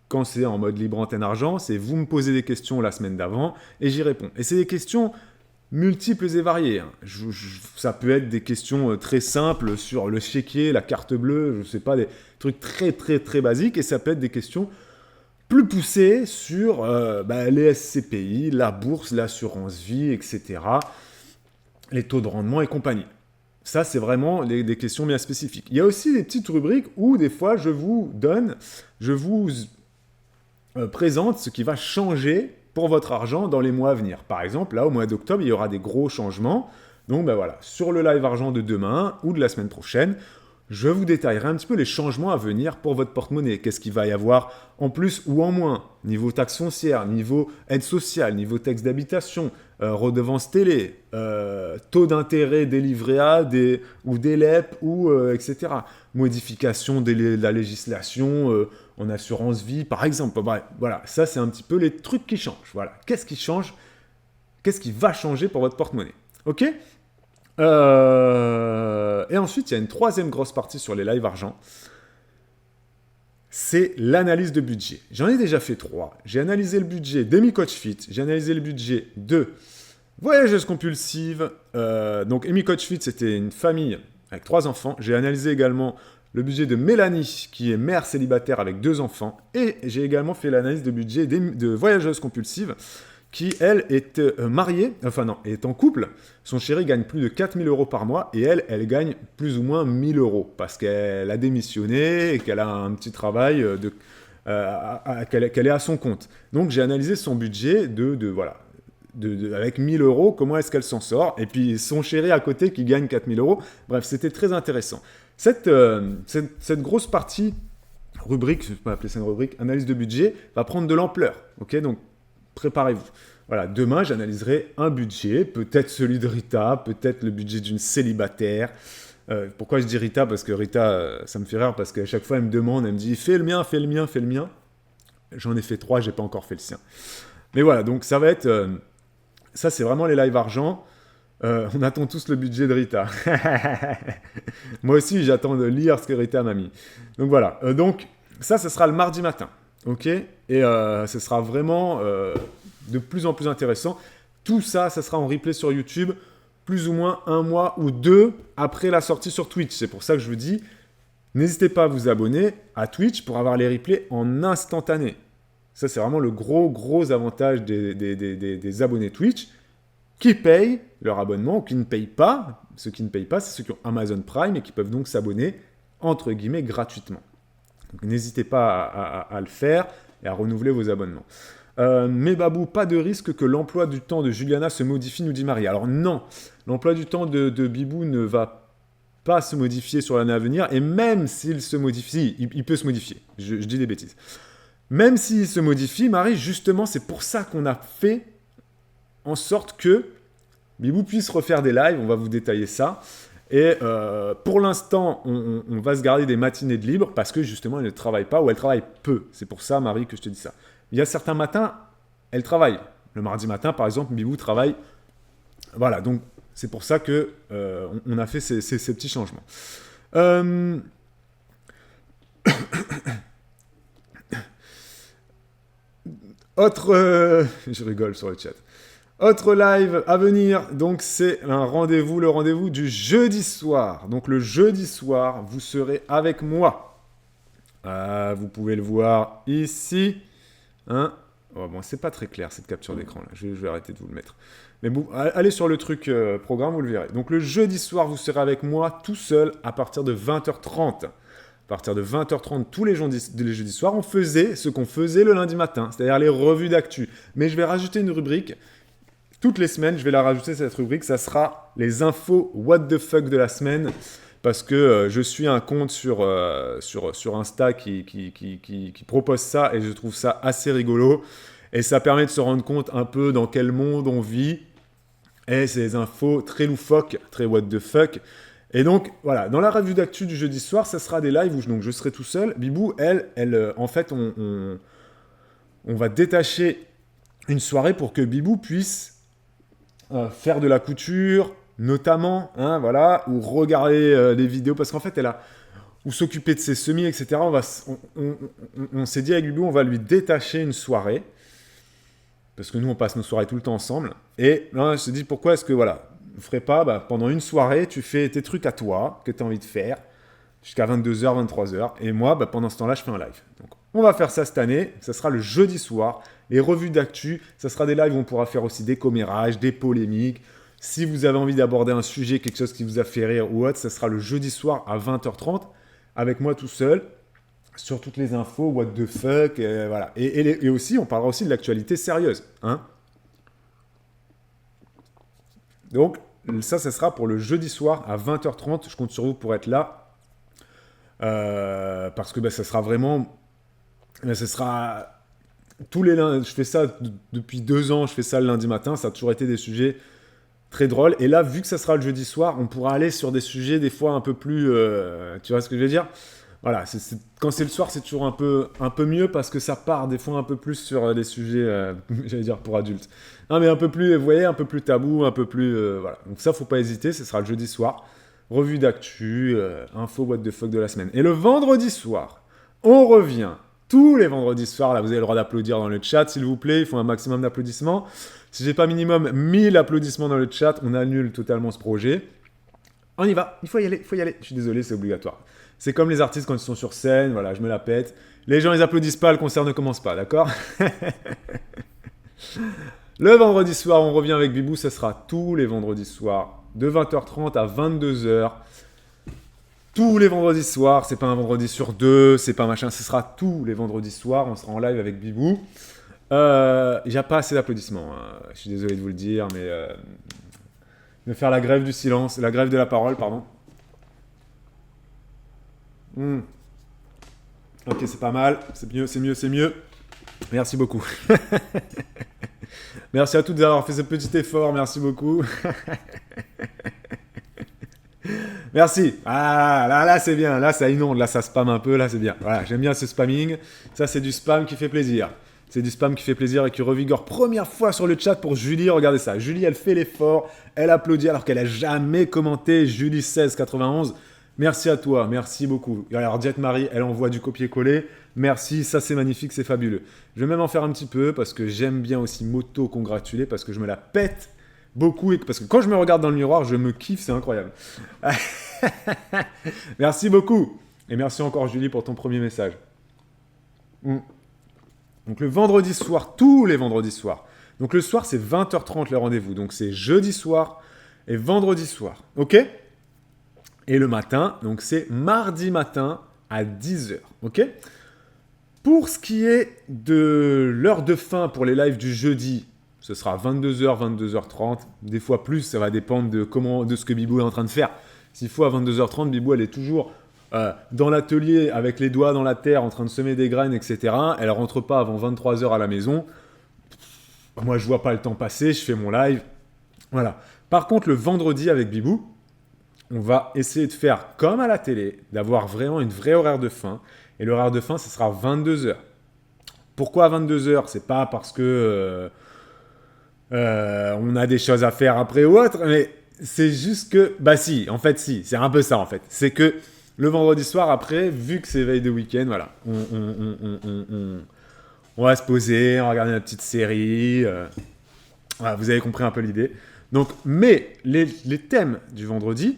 Quand c'est en mode libre antenne argent, c'est vous me posez des questions la semaine d'avant et j'y réponds. Et c'est des questions multiples et variées. Hein. Ça peut être des questions très simples sur le chéquier, la carte bleue, je ne sais pas, des trucs très très très basiques. Et ça peut être des questions plus poussées sur les SCPI, la bourse, l'assurance vie, etc. Les taux de rendement et compagnie. Ça, c'est vraiment des questions bien spécifiques. Il y a aussi des petites rubriques où des fois, je vous présente ce qui va changer pour votre argent dans les mois à venir. Par exemple, là, au mois d'octobre, il y aura des gros changements. Donc, voilà, sur le live argent de demain ou de la semaine prochaine, je vous détaillerai un petit peu les changements à venir pour votre porte-monnaie. Qu'est-ce qu'il va y avoir en plus ou en moins? Niveau taxe foncière, niveau aide sociale, niveau taxe d'habitation, redevance télé, taux d'intérêt des livrets A ou des LEP, etc. Modification de la législation en assurance vie, par exemple. Bref, voilà, ça c'est un petit peu les trucs qui changent. Voilà. Qu'est-ce qui change? Qu'est-ce qui va changer pour votre porte-monnaie? Ok? Et ensuite, il y a une troisième grosse partie sur les lives argent. C'est l'analyse de budget. J'en ai déjà fait 3. J'ai analysé le budget d'Amy Coach Fit. J'ai analysé le budget de Voyageuse Compulsive. Donc, Amy Coach Fit, c'était une famille avec 3 enfants. J'ai analysé également le budget de Mélanie, qui est mère célibataire avec 2 enfants. Et j'ai également fait l'analyse de budget de voyageuse compulsive, qui, elle, est mariée, enfin non, est en couple. Son chéri gagne plus de 4 000 € par mois, et elle gagne plus ou moins 1 000 €, parce qu'elle a démissionné et qu'elle a un petit travail qu'elle est à son compte. Donc j'ai analysé son budget avec 1 000 €, comment est-ce qu'elle s'en sort, et puis son chéri à côté qui gagne 4 000 €. Bref, c'était très intéressant. Cette grosse partie, rubrique, je ne vais pas appeler ça une rubrique, analyse de budget, va prendre de l'ampleur. Ok, donc préparez-vous. Voilà, demain, j'analyserai un budget, peut-être celui de Rita, peut-être le budget d'une célibataire. Pourquoi je dis Rita? Parce que Rita, ça me fait rire, parce qu'à chaque fois, elle me demande, elle me dit « fais le mien, fais le mien, fais le mien ». J'en ai fait 3, j'ai pas encore fait le sien. Mais voilà, donc ça va être... ça, c'est vraiment les lives argent. On attend tous le budget de Rita. Moi aussi, j'attends de lire ce que Rita m'a mis. Donc voilà, donc ça sera le mardi matin. Ok, et ce sera vraiment de plus en plus intéressant. Tout ça, ça sera en replay sur YouTube, plus ou moins 1 mois ou 2 après la sortie sur Twitch. C'est pour ça que je vous dis, n'hésitez pas à vous abonner à Twitch pour avoir les replays en instantané. Ça, c'est vraiment le gros avantage des abonnés Twitch qui payent leur abonnement ou qui ne payent pas. Ceux qui ne payent pas, c'est ceux qui ont Amazon Prime et qui peuvent donc s'abonner, entre guillemets, gratuitement. Donc, n'hésitez pas à le faire et à renouveler vos abonnements. Mais Babou, pas de risque que l'emploi du temps de Juliana se modifie, nous dit Marie. Alors non, l'emploi du temps de Bibou ne va pas se modifier sur l'année à venir, et même s'il se modifie, il peut se modifier, je dis des bêtises. Même s'il se modifie, Marie, justement, c'est pour ça qu'on a fait en sorte que Bibou puisse refaire des lives, on va vous détailler ça. Et pour l'instant, on va se garder des matinées de libre parce que justement, elle ne travaille pas ou elle travaille peu. C'est pour ça, Marie, que je te dis ça. Il y a certains matins, elle travaille. Le mardi matin, par exemple, Bibou travaille. Voilà, donc c'est pour ça que on a fait ces petits changements. Je rigole sur le chat. Autre live à venir, donc c'est le rendez-vous du jeudi soir. Donc le jeudi soir, vous serez avec moi. Vous pouvez le voir ici. Hein, oh, bon, c'est pas très clair cette capture d'écran là. Je vais arrêter de vous le mettre. Mais bon, allez sur le truc programme, vous le verrez. Donc le jeudi soir, vous serez avec moi tout seul à partir de 20h30. À partir de 20h30 tous les jeudis soirs, on faisait ce qu'on faisait le lundi matin, c'est-à-dire les revues d'actu. Mais je vais rajouter une rubrique. Toutes les semaines, je vais la rajouter, cette rubrique. Ça sera les infos what the fuck de la semaine. Parce que je suis un compte sur Insta qui propose ça et je trouve ça assez rigolo. Et ça permet de se rendre compte un peu dans quel monde on vit. Et c'est des infos très loufoques, très what the fuck. Et donc, voilà, dans la revue d'actu du jeudi soir, ça sera des lives où donc, je serai tout seul. Bibou, elle en fait, on va détacher une soirée pour que Bibou puisse faire de la couture, notamment, hein, voilà, ou regarder des vidéos, parce qu'en fait, ou s'occuper de ses semis, etc. On s'est dit avec Bibou, on va lui détacher une soirée, parce que nous, on passe nos soirées tout le temps ensemble. Et là, je me suis dit, pourquoi est-ce que, voilà, vous ne ferez pas, pendant une soirée, tu fais tes trucs à toi, que tu as envie de faire, jusqu'à 22h, 23h, et moi, pendant ce temps-là, je fais un live. Donc, on va faire ça cette année, ça sera le jeudi soir, les revues d'actu, ça sera des lives où on pourra faire aussi des commérages, des polémiques. Si vous avez envie d'aborder un sujet, quelque chose qui vous a fait rire ou autre, ça sera le jeudi soir à 20h30, avec moi tout seul, sur toutes les infos, what the fuck, voilà. Et aussi, on parlera aussi de l'actualité sérieuse. Hein. Donc, ça sera pour le jeudi soir à 20h30. Je compte sur vous pour être là. Parce que ça sera vraiment... ça sera... Tous les lundis, je fais ça depuis 2 ans, je fais ça le lundi matin, ça a toujours été des sujets très drôles. Et là, vu que ça sera le jeudi soir, on pourra aller sur des sujets des fois un peu plus... tu vois ce que je veux dire ? Voilà, quand c'est le soir, c'est toujours un peu mieux parce que ça part des fois un peu plus sur des sujets, j'allais dire pour adultes. Non, mais un peu plus, vous voyez, un peu plus tabou, un peu plus... voilà. Donc ça, faut pas hésiter, ce sera le jeudi soir. Revue d'actu, info what the fuck de la semaine. Et le vendredi soir, on revient... Tous les vendredis soirs, là, vous avez le droit d'applaudir dans le chat, s'il vous plaît. Il faut un maximum d'applaudissements. Si j'ai pas minimum 1000 applaudissements dans le chat, on annule totalement ce projet. On y va. Il faut y aller. Je suis désolé, c'est obligatoire. C'est comme les artistes quand ils sont sur scène, voilà, je me la pète. Les gens, ils applaudissent pas, le concert ne commence pas, d'accord? Le vendredi soir, on revient avec Bibou, ça sera tous les vendredis soirs, de 20h30 à 22h. Tous les vendredis soirs, c'est pas un vendredi sur deux, c'est pas machin, ce sera tous les vendredis soirs, on sera en live avec Bibou. J'ai pas assez d'applaudissements, hein. Je suis désolé de vous le dire, mais de faire la grève du silence, la grève de la parole, pardon. Ok, c'est pas mal, c'est mieux, c'est mieux, c'est mieux. Merci beaucoup. Merci à toutes d'avoir fait ce petit effort, merci beaucoup. Merci. Ah, là, c'est bien. Là, ça inonde. Là, ça spam un peu. Là, c'est bien. Voilà, j'aime bien ce spamming. Ça, c'est du spam qui fait plaisir. C'est du spam qui fait plaisir et qui revigore. Première fois sur le chat pour Julie. Regardez ça. Julie, elle fait l'effort. Elle applaudit alors qu'elle a jamais commenté. Julie 1691. Merci à toi. Merci beaucoup. Alors, Jet Marie, elle envoie du copier-coller. Merci. Ça, c'est magnifique. C'est fabuleux. Je vais même en faire un petit peu parce que j'aime bien aussi m'auto-congratuler parce que je me la pète beaucoup et parce que quand je me regarde dans le miroir, je me kiffe, c'est incroyable. Merci beaucoup. Et merci encore Julie pour ton premier message. Donc le vendredi soir, tous les vendredis soirs. Donc le soir, c'est 20h30 le rendez-vous. Donc c'est jeudi soir et vendredi soir. Ok? Et le matin, donc c'est mardi matin à 10h. Ok? Pour ce qui est de l'heure de fin pour les lives du jeudi, ce sera 22h, 22h30. Des fois plus, ça va dépendre de ce que Bibou est en train de faire. S'il faut à 22h30, Bibou, elle est toujours dans l'atelier avec les doigts dans la terre en train de semer des graines, etc. Elle ne rentre pas avant 23h à la maison. Moi, je ne vois pas le temps passer, je fais mon live. Voilà. Par contre, le vendredi avec Bibou, on va essayer de faire comme à la télé, d'avoir vraiment une vraie horaire de fin. Et l'horaire de fin, ce sera 22h. Pourquoi 22h? C'est pas parce que on a des choses à faire après ou autre, mais c'est juste que, en fait, c'est un peu ça en fait. C'est que le vendredi soir après, vu que c'est veille de week-end, voilà, on va se poser, on va regarder une petite série. Voilà, vous avez compris un peu l'idée. Donc, mais les thèmes du vendredi.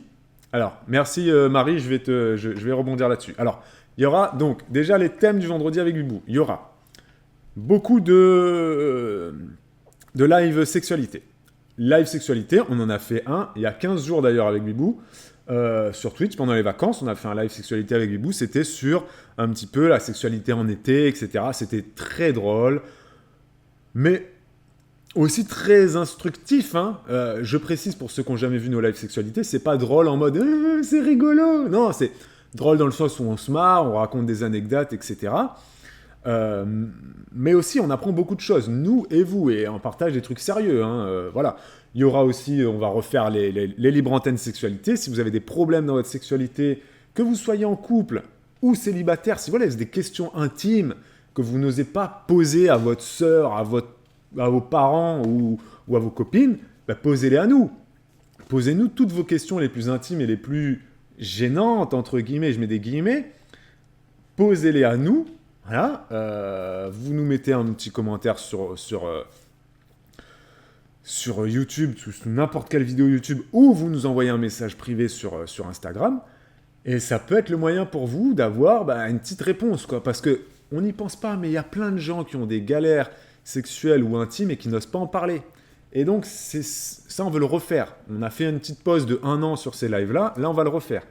Alors, merci Marie, je vais rebondir là-dessus. Alors, il y aura donc déjà les thèmes du vendredi avec Bibou. Il y aura beaucoup de live sexualité. Live sexualité, on en a fait un il y a 15 jours d'ailleurs avec Bibou. Sur Twitch, pendant les vacances, on a fait un live sexualité avec Bibou. C'était sur un petit peu la sexualité en été, etc. C'était très drôle, mais aussi très instructif. Hein. Je précise pour ceux qui n'ont jamais vu nos lives sexualité, c'est pas drôle en mode c'est rigolo. Non, c'est drôle dans le sens où on se marre, on raconte des anecdotes, etc. Mais aussi, on apprend beaucoup de choses, nous et vous, et on partage des trucs sérieux. Hein, voilà. Il y aura aussi, on va refaire les libres antennes sexualité. Si vous avez des problèmes dans votre sexualité, que vous soyez en couple ou célibataire, si vous avez des questions intimes que vous n'osez pas poser à votre sœur, à vos parents ou à vos copines, posez-les à nous. Posez-nous toutes vos questions les plus intimes et les plus gênantes, entre guillemets, je mets des guillemets. Posez-les à nous. Voilà, vous nous mettez un petit commentaire sur YouTube, sous n'importe quelle vidéo YouTube, ou vous nous envoyez un message privé sur Instagram, et ça peut être le moyen pour vous d'avoir une petite réponse, quoi, parce qu'on n'y pense pas, mais il y a plein de gens qui ont des galères sexuelles ou intimes et qui n'osent pas en parler. Et donc, ça, on veut le refaire. On a fait une petite pause de 1 an sur ces lives-là, là, on va le refaire.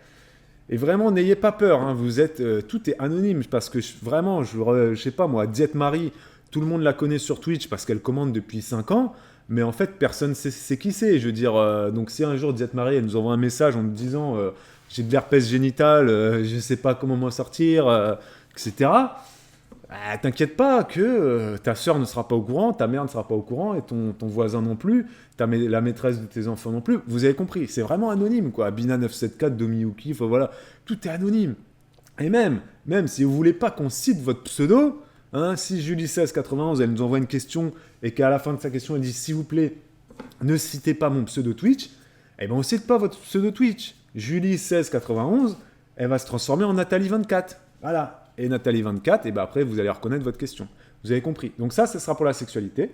Et vraiment, n'ayez pas peur, hein, tout est anonyme, parce que vraiment, je sais pas moi, Diette Marie, tout le monde la connaît sur Twitch parce qu'elle commande depuis 5 ans, mais en fait, personne ne sait qui c'est. Je veux dire, donc si un jour Diette Marie, elle nous envoie un message en nous disant j'ai de l'herpès génital, je sais pas comment m'en sortir, etc., t'inquiète pas que ta sœur ne sera pas au courant, ta mère ne sera pas au courant, et ton voisin non plus, la maîtresse de tes enfants non plus. Vous avez compris, c'est vraiment anonyme, quoi. Bina974, Domiyuki, voilà, tout est anonyme. Et même si vous voulez pas qu'on cite votre pseudo, hein, si Julie1691, elle nous envoie une question et qu'à la fin de sa question, elle dit s'il vous plaît, ne citez pas mon pseudo Twitch, eh ben on cite pas votre pseudo Twitch. Julie1691, elle va se transformer en Nathalie24. Voilà. Et Nathalie24, et après, vous allez reconnaître votre question. Vous avez compris. Donc ça, ce sera pour la sexualité.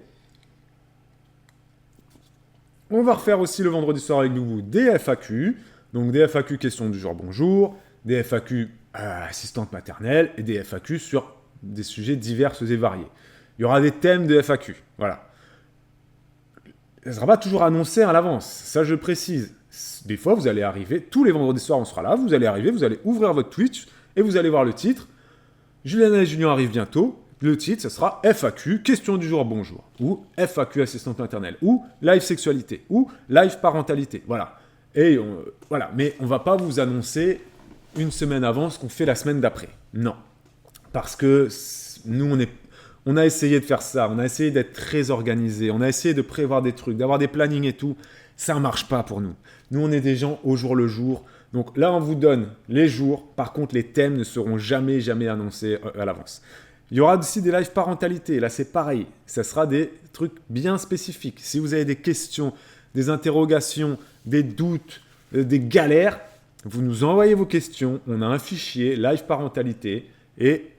On va refaire aussi le vendredi soir avec vous des FAQ. Donc des FAQ questions du genre bonjour, des FAQ assistantes maternelles et des FAQ sur des sujets divers et variés. Il y aura des thèmes de FAQ, voilà. Ça ne sera pas toujours annoncé à l'avance, ça je précise. Des fois, vous allez arriver, tous les vendredis soirs, on sera là, vous allez arriver, vous allez ouvrir votre Twitch et vous allez voir le titre. Juliana et Julien arrivent bientôt. Le titre, ce sera FAQ, question du jour, bonjour. Ou FAQ, assistante maternelle. Ou live sexualité. Ou live parentalité. Voilà. Voilà. Mais on ne va pas vous annoncer une semaine avant ce qu'on fait la semaine d'après. Non. Parce que nous, on a essayé de faire ça. On a essayé d'être très organisé. On a essayé de prévoir des trucs, d'avoir des plannings et tout. Ça ne marche pas pour nous. Nous, on est des gens au jour le jour. Donc là, on vous donne les jours. Par contre, les thèmes ne seront jamais annoncés à l'avance. Il y aura aussi des lives parentalité. Là, c'est pareil. Ça sera des trucs bien spécifiques. Si vous avez des questions, des interrogations, des doutes, des galères, vous nous envoyez vos questions. On a un fichier live parentalité. Et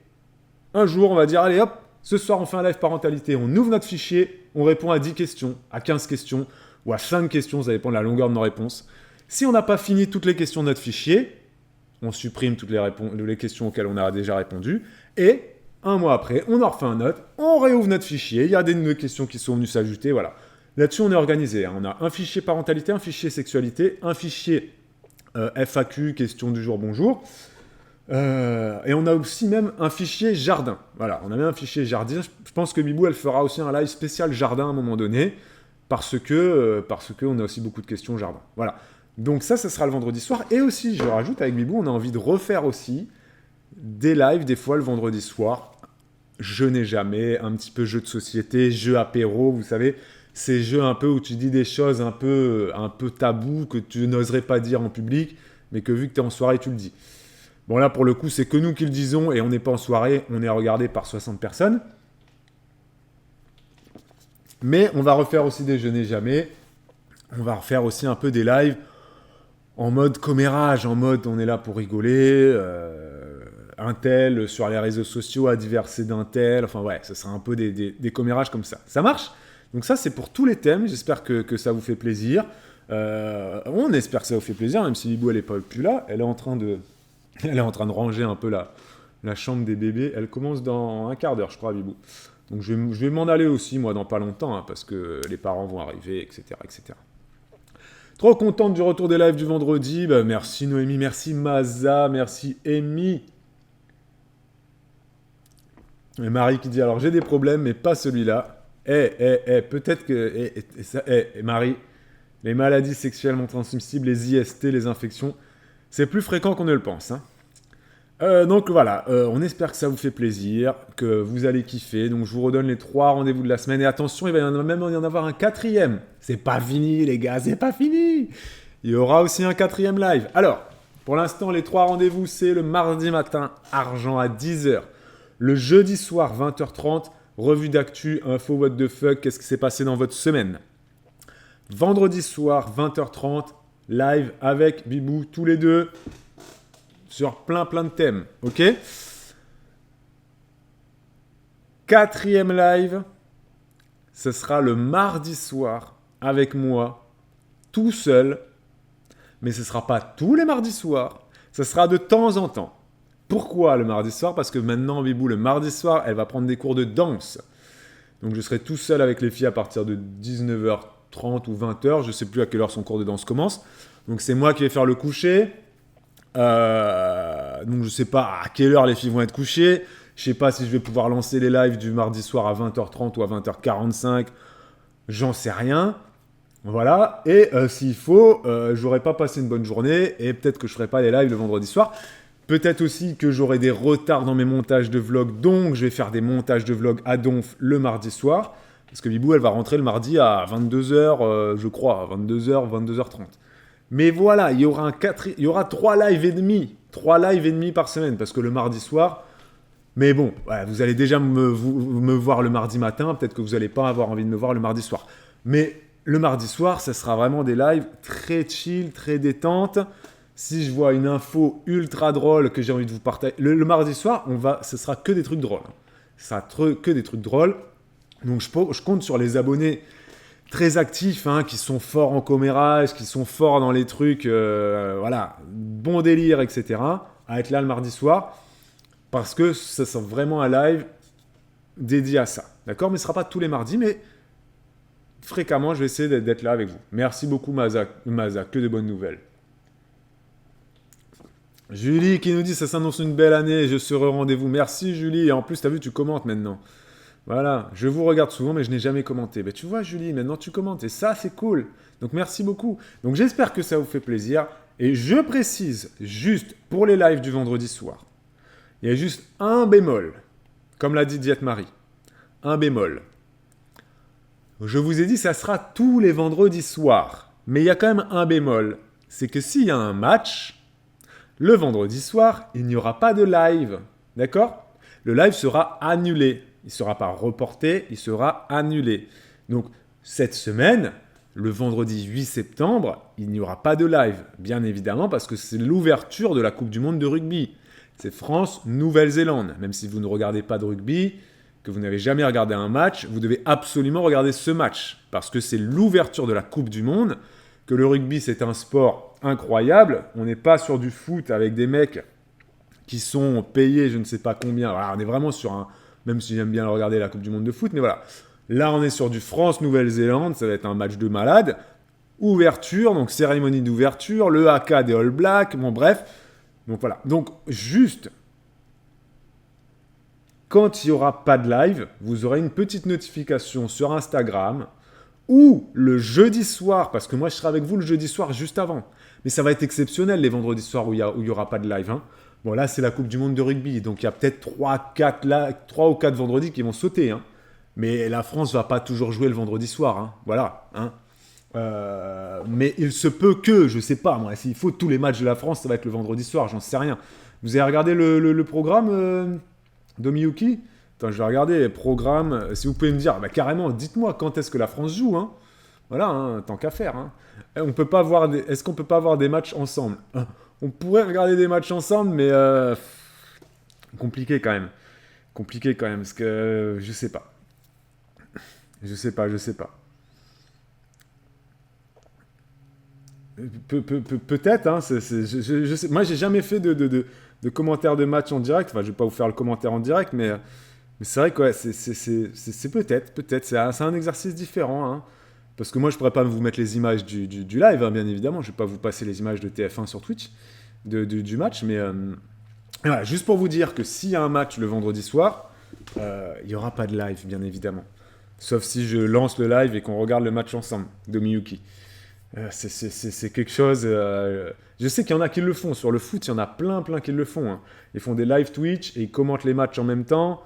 un jour, on va dire, allez hop, ce soir, on fait un live parentalité. On ouvre notre fichier. On répond à 10 questions, à 15 questions ou à 5 questions. Ça dépend de la longueur de nos réponses. Si on n'a pas fini toutes les questions de notre fichier, on supprime toutes les questions auxquelles on a déjà répondu. Et un mois après, on en refait un autre, on réouvre notre fichier, il y a des nouvelles questions qui sont venues s'ajouter, voilà. Là-dessus, on est organisé. On a un fichier parentalité, un fichier sexualité, un fichier FAQ, question du jour, bonjour. Et on a aussi même un fichier jardin. Voilà, on a même un fichier jardin. Je pense que Bibou, elle fera aussi un live spécial jardin à un moment donné, parce que on a aussi beaucoup de questions jardin. Voilà. Donc ça sera le vendredi soir. Et aussi, je rajoute, avec Bibou, on a envie de refaire aussi des lives, des fois le vendredi soir. Je n'ai jamais, un petit peu jeu de société, jeu apéro, vous savez, ces jeux un peu où tu dis des choses un peu tabou, que tu n'oserais pas dire en public, mais que vu que tu es en soirée, tu le dis. Bon là, pour le coup, c'est que nous qui le disons, et on n'est pas en soirée, on est regardé par 60 personnes. Mais on va refaire aussi des je n'ai jamais, on va refaire aussi un peu des lives en mode commérage, en mode on est là pour rigoler, un tel sur les réseaux sociaux à diverser d'un tel, enfin ouais, ça sera un peu des commérages comme ça. Ça marche ? Donc ça, c'est pour tous les thèmes, j'espère que ça vous fait plaisir. On espère que ça vous fait plaisir, même si Libou, elle n'est pas plus là, elle est en train de ranger un peu la chambre des bébés. Elle commence dans un quart d'heure, je crois, Bibou. Donc je vais m'en aller aussi, moi, dans pas longtemps, hein, parce que les parents vont arriver, etc., etc. Trop contente du retour des lives du vendredi. Bah, merci Noémie, merci Maza, merci Amy. Et Marie qui dit, alors j'ai des problèmes, mais pas celui-là. Peut-être que... Marie, les maladies sexuellement transmissibles, les IST, les infections, c'est plus fréquent qu'on ne le pense. Hein. Donc voilà, on espère que ça vous fait plaisir, que vous allez kiffer. Donc je vous redonne les 3 rendez-vous de la semaine. Et attention, il va même y en avoir un 4e. C'est pas fini les gars, c'est pas fini. Il y aura aussi un 4e live. Alors, pour l'instant, les 3 rendez-vous, c'est le mardi matin, argent à 10h. Le jeudi soir, 20h30, revue d'actu, info, what the fuck, qu'est-ce qui s'est passé dans votre semaine. Vendredi soir, 20h30, live avec Bibou, tous les deux, sur plein de thèmes, ok ? 4e live, ce sera le mardi soir, avec moi, tout seul, mais ce ne sera pas tous les mardis soirs, ce sera de temps en temps. Pourquoi le mardi soir ? Parce que maintenant, Bibou, le mardi soir, elle va prendre des cours de danse. Donc je serai tout seul avec les filles à partir de 19h30 ou 20h. Je ne sais plus à quelle heure son cours de danse commence. Donc c'est moi qui vais faire le coucher. Donc je ne sais pas à quelle heure les filles vont être couchées. Je ne sais pas si je vais pouvoir lancer les lives du mardi soir à 20h30 ou à 20h45. J'en sais rien. Voilà. Et s'il faut, j'aurais pas passé une bonne journée et peut-être que je ferai pas les lives le vendredi soir. Peut-être aussi que j'aurai des retards dans mes montages de vlogs, donc je vais faire des montages de vlogs à donf le mardi soir, parce que Bibou, elle va rentrer le mardi à 22h, je crois, à 22h, 22h30. Mais voilà, il y aura 3 lives et demi par semaine, parce que le mardi soir, mais bon, ouais, vous allez déjà me voir le mardi matin, peut-être que vous n'allez pas avoir envie de me voir le mardi soir. Mais le mardi soir, ça sera vraiment des lives très chill, très détente. Si je vois une info ultra drôle que j'ai envie de vous partager, le mardi soir, ce sera que des trucs drôles. Ce sera que des trucs drôles. Donc je compte sur les abonnés très actifs, hein, qui sont forts en commérage, qui sont forts dans les trucs, voilà, bon délire, etc. à être là le mardi soir, parce que ça sera vraiment un live dédié à ça. D'accord? Mais ce ne sera pas tous les mardis, mais fréquemment, je vais essayer d'être là avec vous. Merci beaucoup, Maza, que de bonnes nouvelles. Julie qui nous dit ça s'annonce une belle année, je serai au rendez-vous. Merci Julie, et en plus, tu as vu, tu commentes maintenant. Voilà, je vous regarde souvent, mais je n'ai jamais commenté. Ben, tu vois, Julie, maintenant tu commentes, et ça, c'est cool. Donc, merci beaucoup. Donc, j'espère que ça vous fait plaisir. Et je précise, juste pour les lives du vendredi soir, il y a juste un bémol, comme l'a dit Diète Marie. Un bémol. Je vous ai dit, ça sera tous les vendredis soirs. Mais il y a quand même un bémol. C'est que s'il y a un match, le vendredi soir, il n'y aura pas de live. D'accord? Le live sera annulé. Il ne sera pas reporté, il sera annulé. Donc, cette semaine, le vendredi 8 septembre, il n'y aura pas de live. Bien évidemment, parce que c'est l'ouverture de la Coupe du Monde de rugby. C'est France-Nouvelle-Zélande. Même si vous ne regardez pas de rugby, que vous n'avez jamais regardé un match, vous devez absolument regarder ce match. Parce que c'est l'ouverture de la Coupe du Monde, que le rugby, c'est un sport incroyable. On n'est pas sur du foot avec des mecs qui sont payés je ne sais pas combien. Voilà, on est vraiment sur un... Même si j'aime bien regarder la Coupe du Monde de foot, mais voilà. Là, on est sur du France-Nouvelle-Zélande, ça va être un match de malade. Ouverture, donc cérémonie d'ouverture, le haka des All Blacks, bon bref. Donc voilà. Donc juste, quand il n'y aura pas de live, vous aurez une petite notification sur Instagram ou le jeudi soir, parce que moi je serai avec vous le jeudi soir juste avant. Mais ça va être exceptionnel les vendredis soirs où il n'y aura pas de live. Hein. Bon là c'est la Coupe du Monde de rugby, donc il y a peut-être 3 ou 4 vendredis qui vont sauter. Hein. Mais la France ne va pas toujours jouer le vendredi soir. Hein. Voilà. Hein. Mais il se peut que, je ne sais pas, moi, s'il faut tous les matchs de la France, ça va être le vendredi soir, j'en sais rien. Vous avez regardé le programme de Miyuki? Attends, je vais regarder, programme, si vous pouvez me dire, bah, carrément, dites-moi quand est-ce que la France joue, hein. Voilà, hein, tant qu'à faire. Hein. Est-ce qu'on peut pas avoir des matchs ensemble? On pourrait regarder des matchs ensemble, mais compliqué quand même. Compliqué quand même, parce que je sais pas. Je sais pas. Peut-être, hein, je sais. Moi, j'ai jamais fait de commentaires de match en direct. Enfin, je vais pas vous faire le commentaire en direct, mais c'est vrai que ouais, c'est peut-être. C'est un exercice différent. Hein, parce que moi, je pourrais pas vous mettre les images du live, hein, bien évidemment. Je vais pas vous passer les images de TF1 sur Twitch du match, mais voilà, juste pour vous dire que s'il y a un match le vendredi soir, il y aura pas de live, bien évidemment. Sauf si je lance le live et qu'on regarde le match ensemble de Miyuki. C'est quelque chose... je sais qu'il y en a qui le font. Sur le foot, il y en a plein qui le font. Hein. Ils font des live Twitch et ils commentent les matchs en même temps.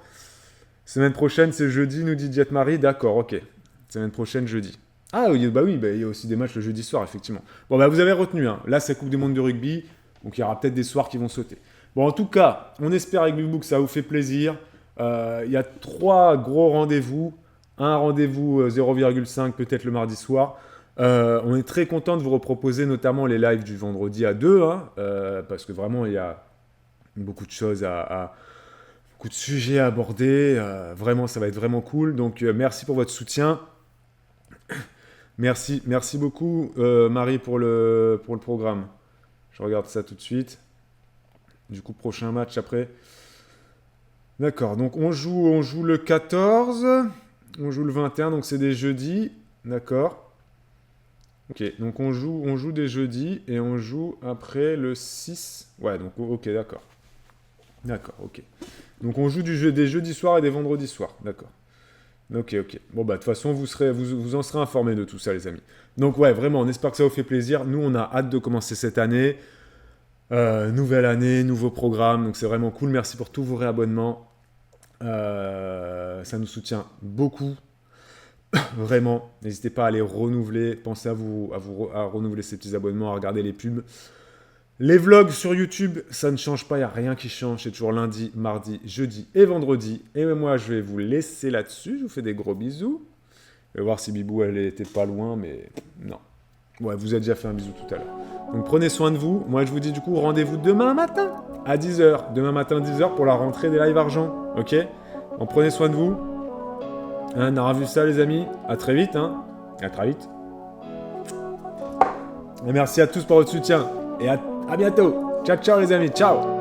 Semaine prochaine, c'est jeudi, nous dit Jet Marie. D'accord, ok. Semaine prochaine, jeudi. Ah oui, il y a aussi des matchs le jeudi soir, effectivement. Bon, vous avez retenu. Hein. Là, c'est Coupe du Monde de rugby. Donc, il y aura peut-être des soirs qui vont sauter. Bon, en tout cas, on espère avec Big Book que ça vous fait plaisir. Il y a 3 gros rendez-vous. Un rendez-vous 0,5 peut-être le mardi soir. On est très content de vous reproposer notamment les lives du vendredi à 2, hein, parce que vraiment il y a beaucoup de choses beaucoup de sujets à aborder. Vraiment, ça va être vraiment cool. Donc merci pour votre soutien. Merci beaucoup Marie pour le programme. Je regarde ça tout de suite. Du coup, prochain match après. D'accord, donc on joue le 14, on joue le 21, donc c'est des jeudis, d'accord. Ok, donc on joue des jeudis et on joue après le 6. Ouais, donc ok, d'accord. D'accord, ok. Donc on joue des jeudis soirs et des vendredis soirs, d'accord. Ok. Bon, de toute façon, vous en serez informés de tout ça, les amis. Donc ouais, vraiment, on espère que ça vous fait plaisir. Nous, on a hâte de commencer cette année. Nouvelle année, nouveau programme, donc c'est vraiment cool. Merci pour tous vos réabonnements. Ça nous soutient beaucoup. Vraiment, n'hésitez pas à les renouveler. Pensez à renouveler ces petits abonnements, à regarder les pubs. Les vlogs sur YouTube, ça ne change pas, il n'y a rien qui change. C'est toujours lundi, mardi, jeudi et vendredi. Et moi, je vais vous laisser là-dessus. Je vous fais des gros bisous. Je vais voir si Bibou, elle était pas loin, mais non. Ouais, vous avez déjà fait un bisou tout à l'heure. Donc prenez soin de vous. Moi, je vous dis du coup, rendez-vous demain matin à 10h. Demain matin, 10h pour la rentrée des lives argent. Ok? Donc prenez soin de vous. Hein, on aura vu ça, les amis. À très vite. Hein. À très vite. Et merci à tous pour votre soutien. Et à bientôt. Ciao, les amis. Ciao.